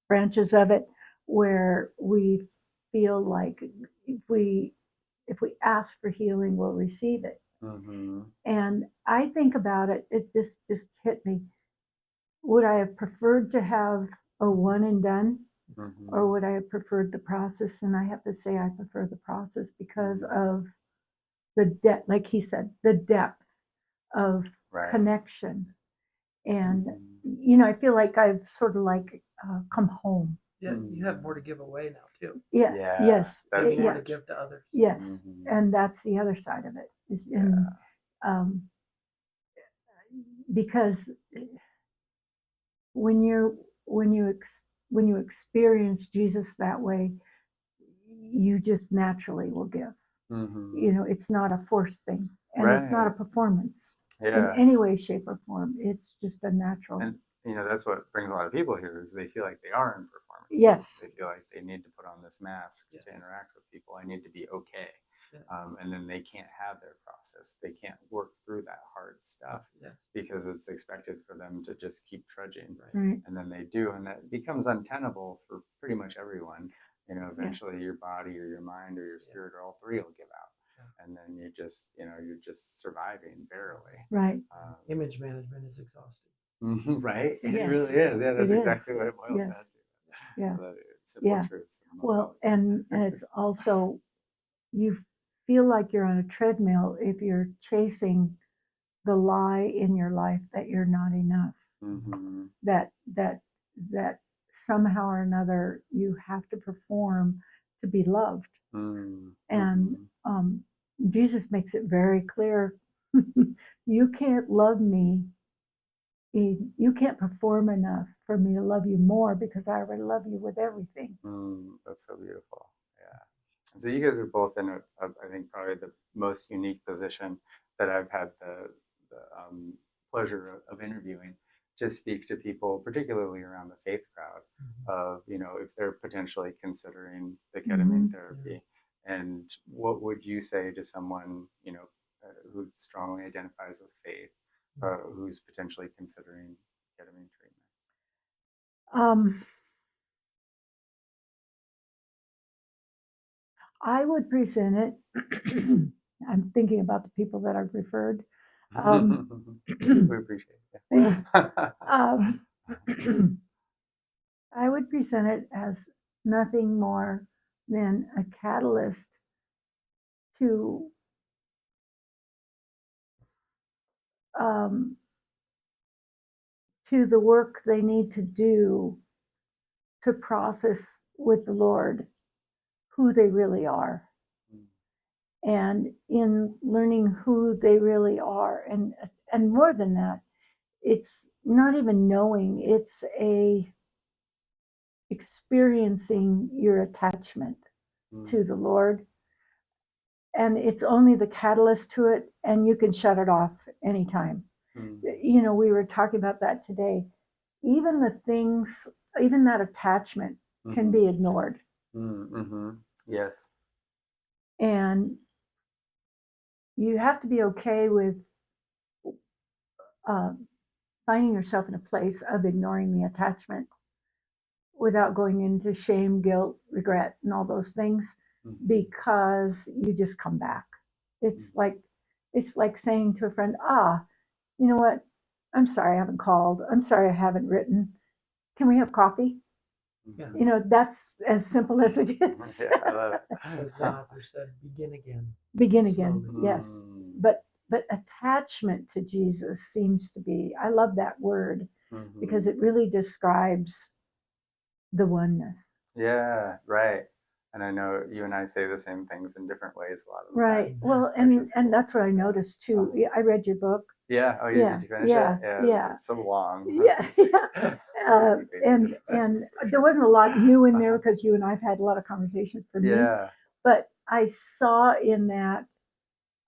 branches of it where we feel like if we ask for healing, we'll receive it. Mhm. And I think about it, it just hit me. Would I have preferred to have a one and done, Mhm. or would I have preferred the process? And I have to say I prefer the process because of the depth, like he said, the depth of Right. connection. And Mhm. I feel like I've sort of like come home. Yeah, you have more to give away now too. Yeah. Yeah, Yes. that's You have more yeah. to give to others. Yes. Mhm. And that's the other side of it. Because when you experience Jesus that way, you just naturally will give. Mhm. It's not a forced thing, and it's not a Right. performance in Yeah. any way, shape, or form. It's just a natural. And that's what brings a lot of people here is they feel like they are in performance. Yes. They feel like they need to put on this mask to interact with people. I need to be okay. Yes. And then they can't have their process. They can't work through that hard stuff Yes. because it's expected for them to just keep trudging. Right. And then they do, and that becomes untenable for pretty much everyone. Eventually your body or your mind or your spirit or all three will give out. And then you're just surviving barely. Right. Image management is exhausting. Right? It Yes, really is. Yeah, that's it exactly is. what it boils Yes. down to. Yeah. Simple Yeah. truths. Well, and it's also, you feel like you're on a treadmill if you're chasing the lie in your life that you're not enough. Mhm. That somehow or another you have to perform to be loved. Mhm. And Jesus makes it very clear, you can't love me. You can't perform enough for me to love you more because I already love you with everything. That's so beautiful. Yeah. And so you guys are both in I think probably the most unique position that I've had the pleasure of interviewing to speak to people, particularly around the faith crowd, of if they're potentially considering the ketamine therapy, and what would you say to someone who strongly identifies with faith, who's potentially considering ketamine treatments? I would present it. I'm thinking about the people that I've referred. We appreciate it. Um, I would present it as nothing more than a catalyst to um, to the work they need to do to process with the Lord who they really are. And in learning who they really are, and more than that, it's not even knowing, it's a experiencing your attachment to the Lord. And it's only the catalyst to it, and you can shut it off anytime. You know, we were talking about that today. Even the things, even that attachment can be ignored. Yes. And you have to be okay with finding yourself in a place of ignoring the attachment without going into shame, guilt, regret, and all those things, because you just come back. It's like saying to a friend, you know what? I'm sorry I haven't called. I'm sorry I haven't written. Can we have coffee? Yeah. You know, that's as simple as it is. Yeah, I love it. As one author said, begin again. Begin again, Slowly. yes. But attachment to Jesus seems to be, I love that word because it really describes the oneness. Yeah, right. And I know you and I say the same things in different ways a lot of the Right. time. Well, and that's what I noticed too. I read your book. Yeah. Oh, Yeah, did you finish yeah, it? yeah. It's so long. Yeah, It's like yeah. 60 pages. And there wasn't a lot new in there because you and I've had a lot of conversations for me. Yeah. But I saw in that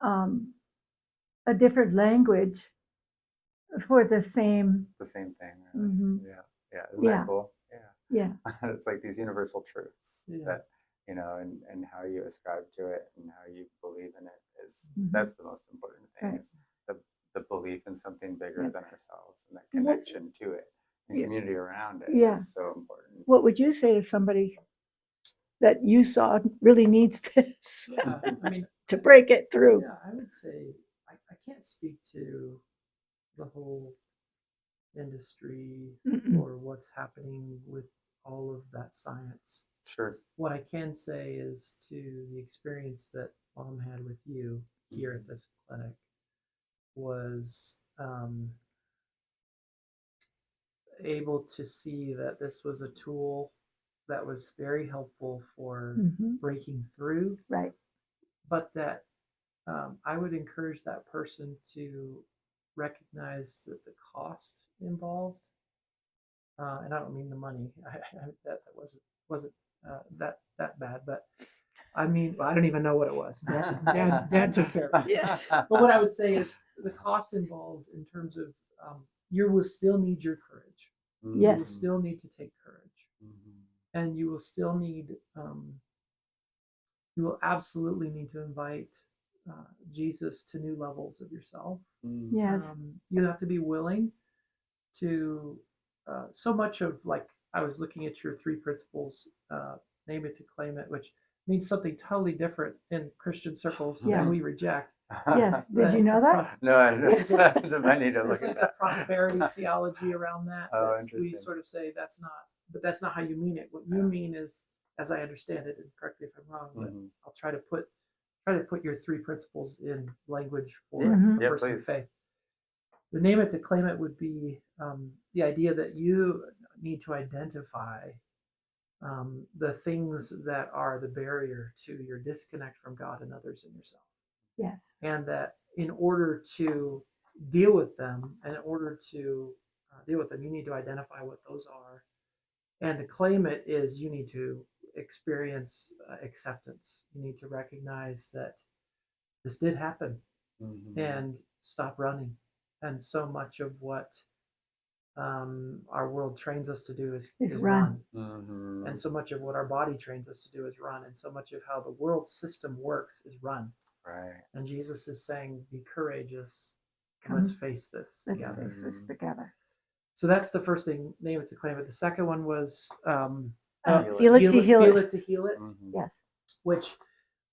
a different language for the same thing. Really. Yeah. Yeah. Isn't that cool? Yeah. Yeah. It's like these universal truths that, you know, and how you ascribe to it and how you believe in it is that's the most important thing. Right. Is the belief in something bigger than ourselves, and that connection to it and community around it is so important. What would you say to somebody that you saw really needs this I mean, to break it through? Yeah, I would say I can't speak to the whole industry or what's happening with all of that science. Sure. What I can say is to the experience that Mom had with you here at this clinic was able to see that this was a tool that was very helpful for breaking through. Right. But that I would encourage that person to recognize that the cost involved, and I don't mean the money. That wasn't that bad, but I mean I don't even know what it was. Dad took care of it. Yes. But what I would say is the cost involved in terms of you will still need your courage. Yes. You will still need to take courage, and you will still need. You will absolutely need to invite Jesus to new levels of yourself. Yes. You have to be willing to so much of, like, I was looking at your 3 principles, name it to claim it, which means something totally different in Christian circles than we reject. Yes. Did you know that? No, I need to look There's at like that. a prosperity theology around that. Oh, that we interesting. sort of say that's not how you mean it. What you mean is, as I understand it, and correct me if I'm wrong, but I'll try to put your 3 principles in language for a person of faith. The name it to claim it would be the idea that you need to identify the things that are the barrier to your disconnect from God and others and yourself. Yes. And that in order to deal with them, you need to identify what those are. And to claim it is you need to experience acceptance. You need to recognize that this did happen and stop running. And so much of what our world trains us to do is run. And so much of what our body trains us to do is run. And so much of how the world system works is run. Right. And Jesus is saying, be courageous. Let's face this together. Let's face this together. So that's the first thing, name it to claim it. The second one was feel it to heal it. to heal it. Yes. Which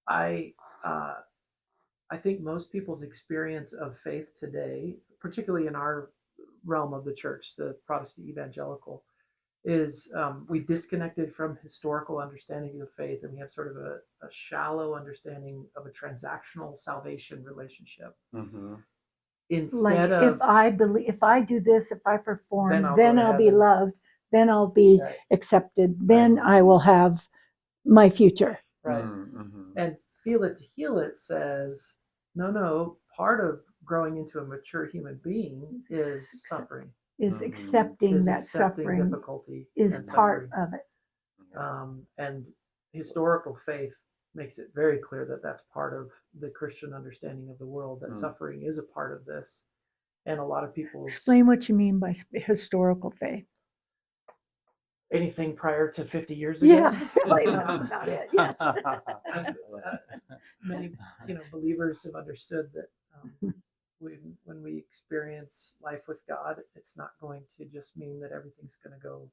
I think most people's experience of faith today, particularly in our realm of the church, the Protestant evangelical, is we disconnected from historical understanding of faith, and we have sort of a shallow understanding of a transactional salvation relationship. Mm-hmm. Instead like of if I believe, if I do this, if I perform, Then I'll then go to I'll be heaven. loved, then I'll be Right. accepted, then I will have my future. right, Mm-hmm. and Feel It to Heal It says, no, part of growing into a mature human being is suffering, Is Mhm. accepting is that accepting suffering difficulty is and part suffering. of it. And historical faith makes it very clear that that's part of the Christian understanding of the world, that suffering is a part of this. And a lot of people Explain what you mean by historical faith. anything prior to 50 years ago. Yeah, really, that's about it. Yes. Many believers have understood that when we experience life with God, it's not going to just mean that everything's going to go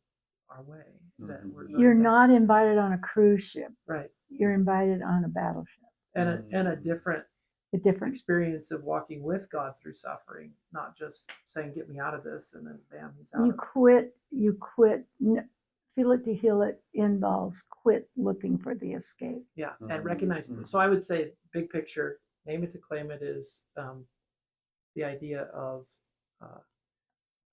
our way. That we're going You're to, not invited on a cruise ship. right, You're invited on a battleship. and a different A different. experience of walking with God through suffering, not just saying, "Get me out of this," and then bam, he's out. You quit. Feel It to Heal It involves quit looking for the escape. Yeah, and recognize. So I would say, big picture, name it to claim it is the idea of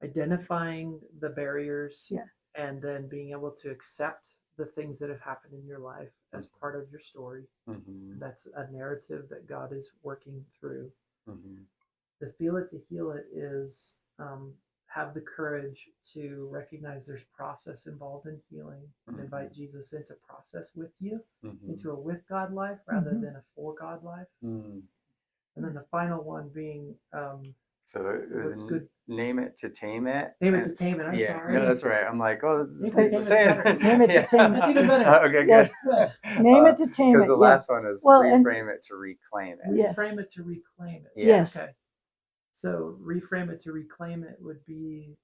identifying the barriers, and then being able to accept the things that have happened in your life as part of your story. Mm-hmm. That's a narrative that God is working through. Mm-hmm. The Feel It to Heal It is have the courage to recognize there's process involved in healing, and invite Jesus into process with you, into a with God life rather than a for God life. And then the final one being so it was what's good. Name it to tame it. Name it to tame it. I'm Yeah, sorry. no, that's right. I'm like, oh, this Name is it what saying. better. Name it to tame it. That's even better. Okay, Yes. good. Name it to tame it. Because the last one is reframe it to reclaim it. Yes. Reframe it to reclaim it. Yes. Okay. So reframe it to reclaim it would be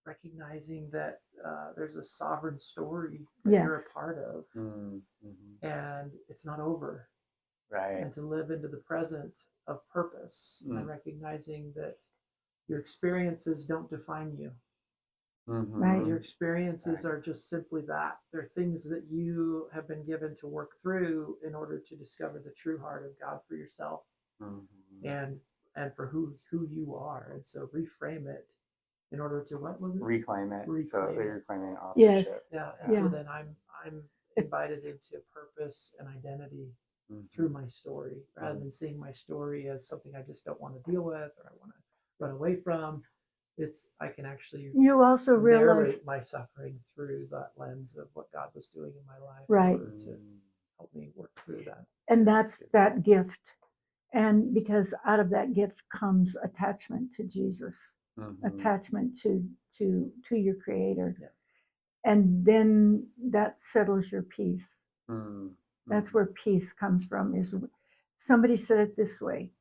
recognizing that there's a sovereign story that you're a part of, and it's not over. Right. And to live into the present of purpose, and recognizing that your experiences don't define you. Right. Your experiences are just simply that. They're things that you have been given to work through in order to discover the true heart of God for yourself, and for who you are. And so reframe it in order to what was it? Reclaim it. So Reclaim it. reclaiming authorship. Yes. Yeah. And so then I'm invited into purpose and identity through my story, rather than seeing my story as something I just don't want to deal with or I want to run away from. I can actually You also realize narrate my suffering through that lens of what God was doing in my life, right, in order to help me work through that. And that's that gift. And because out of that gift comes attachment to Jesus, attachment to your Creator, and then that settles your peace. That's where peace comes from. Is somebody said it this way: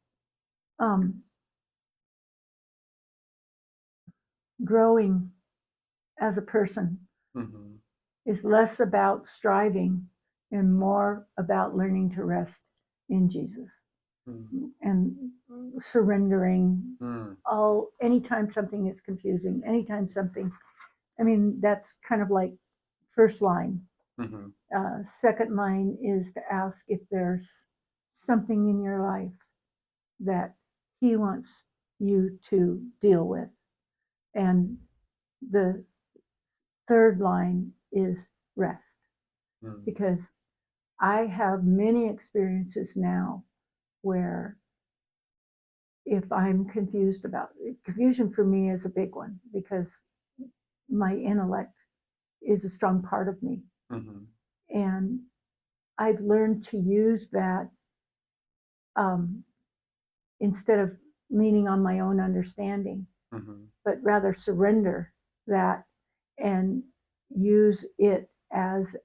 growing as a person is less about striving and more about learning to rest in Jesus and surrendering. Anytime something is confusing, that's kind of like first line. Second line is to ask if there's something in your life that He wants you to deal with. And the third line is rest. Because I have many experiences now where if I'm confused confusion for me is a big one, because my intellect is a strong part of me. And I've learned to use that instead of leaning on my own understanding, but rather surrender that and use it as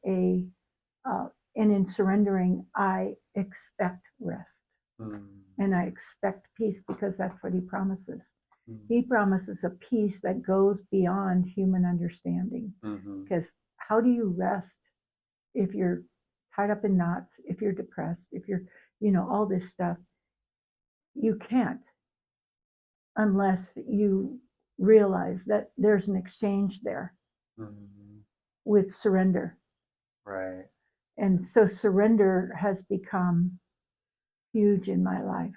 and in surrendering, I expect rest. And I expect peace, because that's what He promises. He promises a peace that goes beyond human understanding. Because how do you rest if you're tied up in knots, if you're depressed, if you're, all this stuff? You can't, unless you realize that there's an exchange there. with surrender. Right. And so surrender has become huge in my life.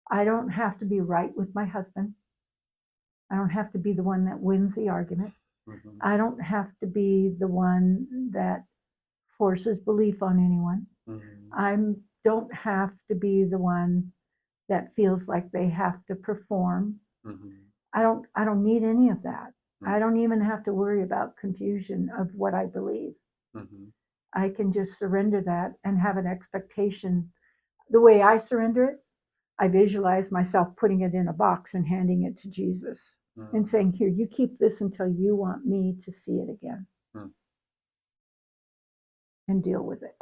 I don't have to be right with my husband. I don't have to be the one that wins the argument. I don't have to be the one that forces belief on anyone. I don't have to be the one that feels like they have to perform. I don't need any of that. I don't even have to worry about confusion of what I believe. I can just surrender that and have an expectation. The way I surrender it, I visualize myself putting it in a box and handing it to Jesus and saying, here, you keep this until you want me to see it again and deal with it.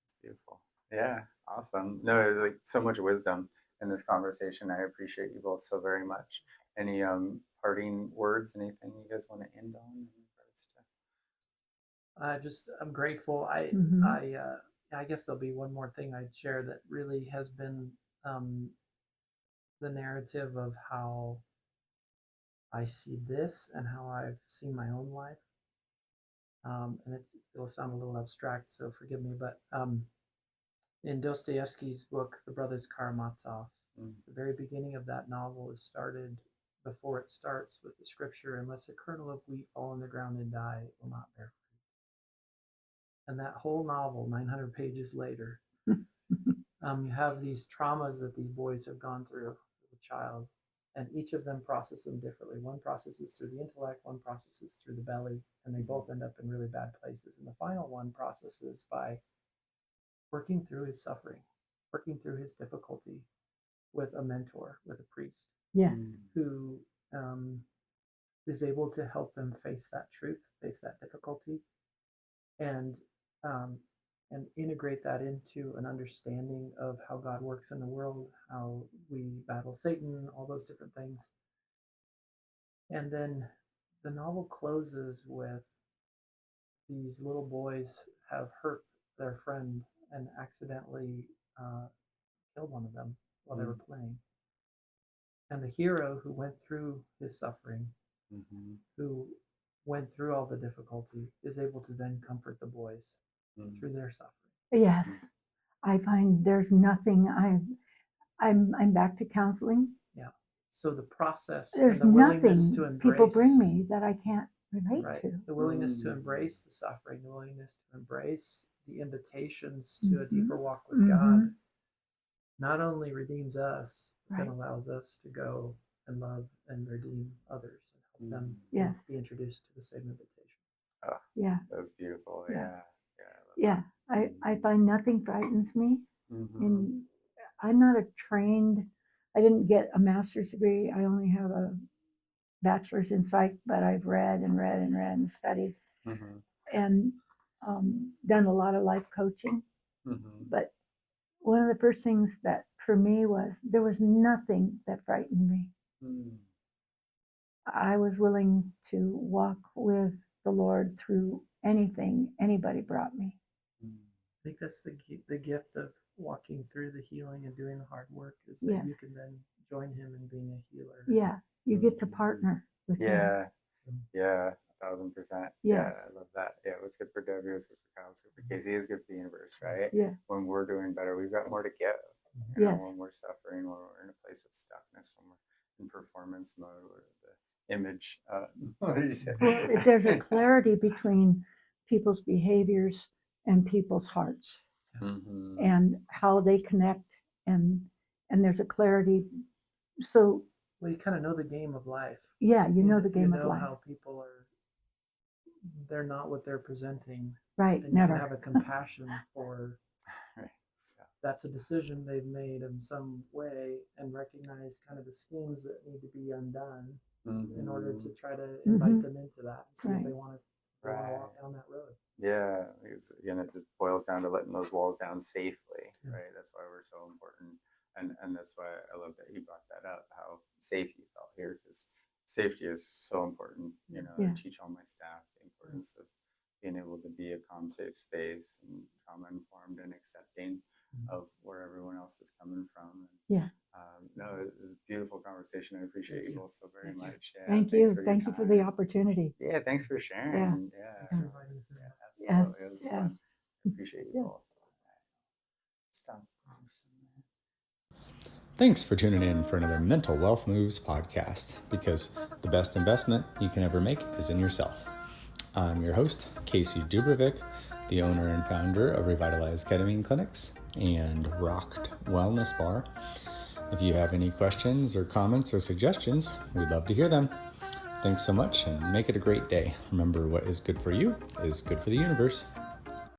It's beautiful. Yeah, awesome. No, like so much wisdom in this conversation. I appreciate you both so very much. Any parting words, anything you guys want to end on in regards to? I'm grateful. I guess there'll be one more thing I'd share that really has been the narrative of how I see this and how I've seen my own life. And it'll sound a little abstract, so forgive me, but in Dostoevsky's book, The Brothers Karamazov, the very beginning of that novel is started before it starts with the scripture, unless a kernel of wheat fall on the ground and die, it will not bear fruit. And that whole novel, 900 pages later, you have these traumas that these boys have gone through as a child, and each of them process them differently. One processes through the intellect, one processes through the belly, and they both end up in really bad places. And the final one processes by working through his suffering, working through his difficulty with a mentor, with a priest, who is able to help them face that truth, face that difficulty, and integrate that into an understanding of how God works in the world, how we battle Satan, all those different things. And then the novel closes with these little boys have hurt their friend and accidentally killed one of them while they were playing. And the hero who went through his suffering, who went through all the difficulty, is able to then comfort the boys through their suffering. Yes, I find there's nothing. I'm back to counseling. Yeah. So the process, there's and the willingness nothing to embrace, people bring me that I can't relate to. The willingness to embrace the suffering, the willingness to embrace the invitations to a deeper walk with God, not only redeems us, but then allows us to go and love and redeem others and help them be introduced to the same invitations. Oh, that's beautiful. I find nothing frightens me. And I'm not I didn't get a master's degree. I only have a bachelor's in psych, but I've read and read and read and studied and done a lot of life coaching. But one of the first things that for me was there was nothing that frightened me. I was willing to walk with the Lord through anything anybody brought me. I think that's the gift of walking through the healing and doing the hard work, is that you can then join him in being a healer. Yeah, you get to partner with him. Yeah, 1,000%. Yeah, I love that. Yeah, what's good for Debbie, what's good for Kyle, what's good for Casey is good for the universe, right? Yeah. When we're doing better, we've got more to give. You know, when we're suffering, when we're in a place of stuckness, when we're in performance mode, or the image. What did you say? Well, there's a clarity between people's behaviors and people's hearts and how they connect, and there's a clarity. So you kind of know the game of life. Yeah, you know the game of life. You know how people they're not what they're presenting. Right, and never. You can have a compassion for that's a decision they've made in some way, and recognize kind of the schemes that need to be undone in order to try to invite them into that and see if they want to walk down that road. Yeah, again, it just boils down to letting those walls down safely, right? That's why we're so important. And that's why I love that you brought that up, how safe you felt here, because safety is so important. You know, I teach all my staff the importance of being able to be a calm, safe space and trauma informed and accepting of where everyone else is coming from. And, No, it was a beautiful conversation. I appreciate you both so very much. Yeah, Thank thanks you. for your Thank you for the time. opportunity. Yeah, thanks for sharing. Yeah, Thanks for inviting us in. absolutely. It was Yeah. fun. I appreciate you both. Stop. Thanks for tuning in for another Mental Wealth Moves podcast, because the best investment you can ever make is in yourself. I'm your host, Casey Dubrovic, the owner and founder of Revitalized Ketamine Clinics and Rocked Wellness Bar. If you have any questions or comments or suggestions, we'd love to hear them. Thanks so much, and make it a great day. Remember, what is good for you is good for the universe.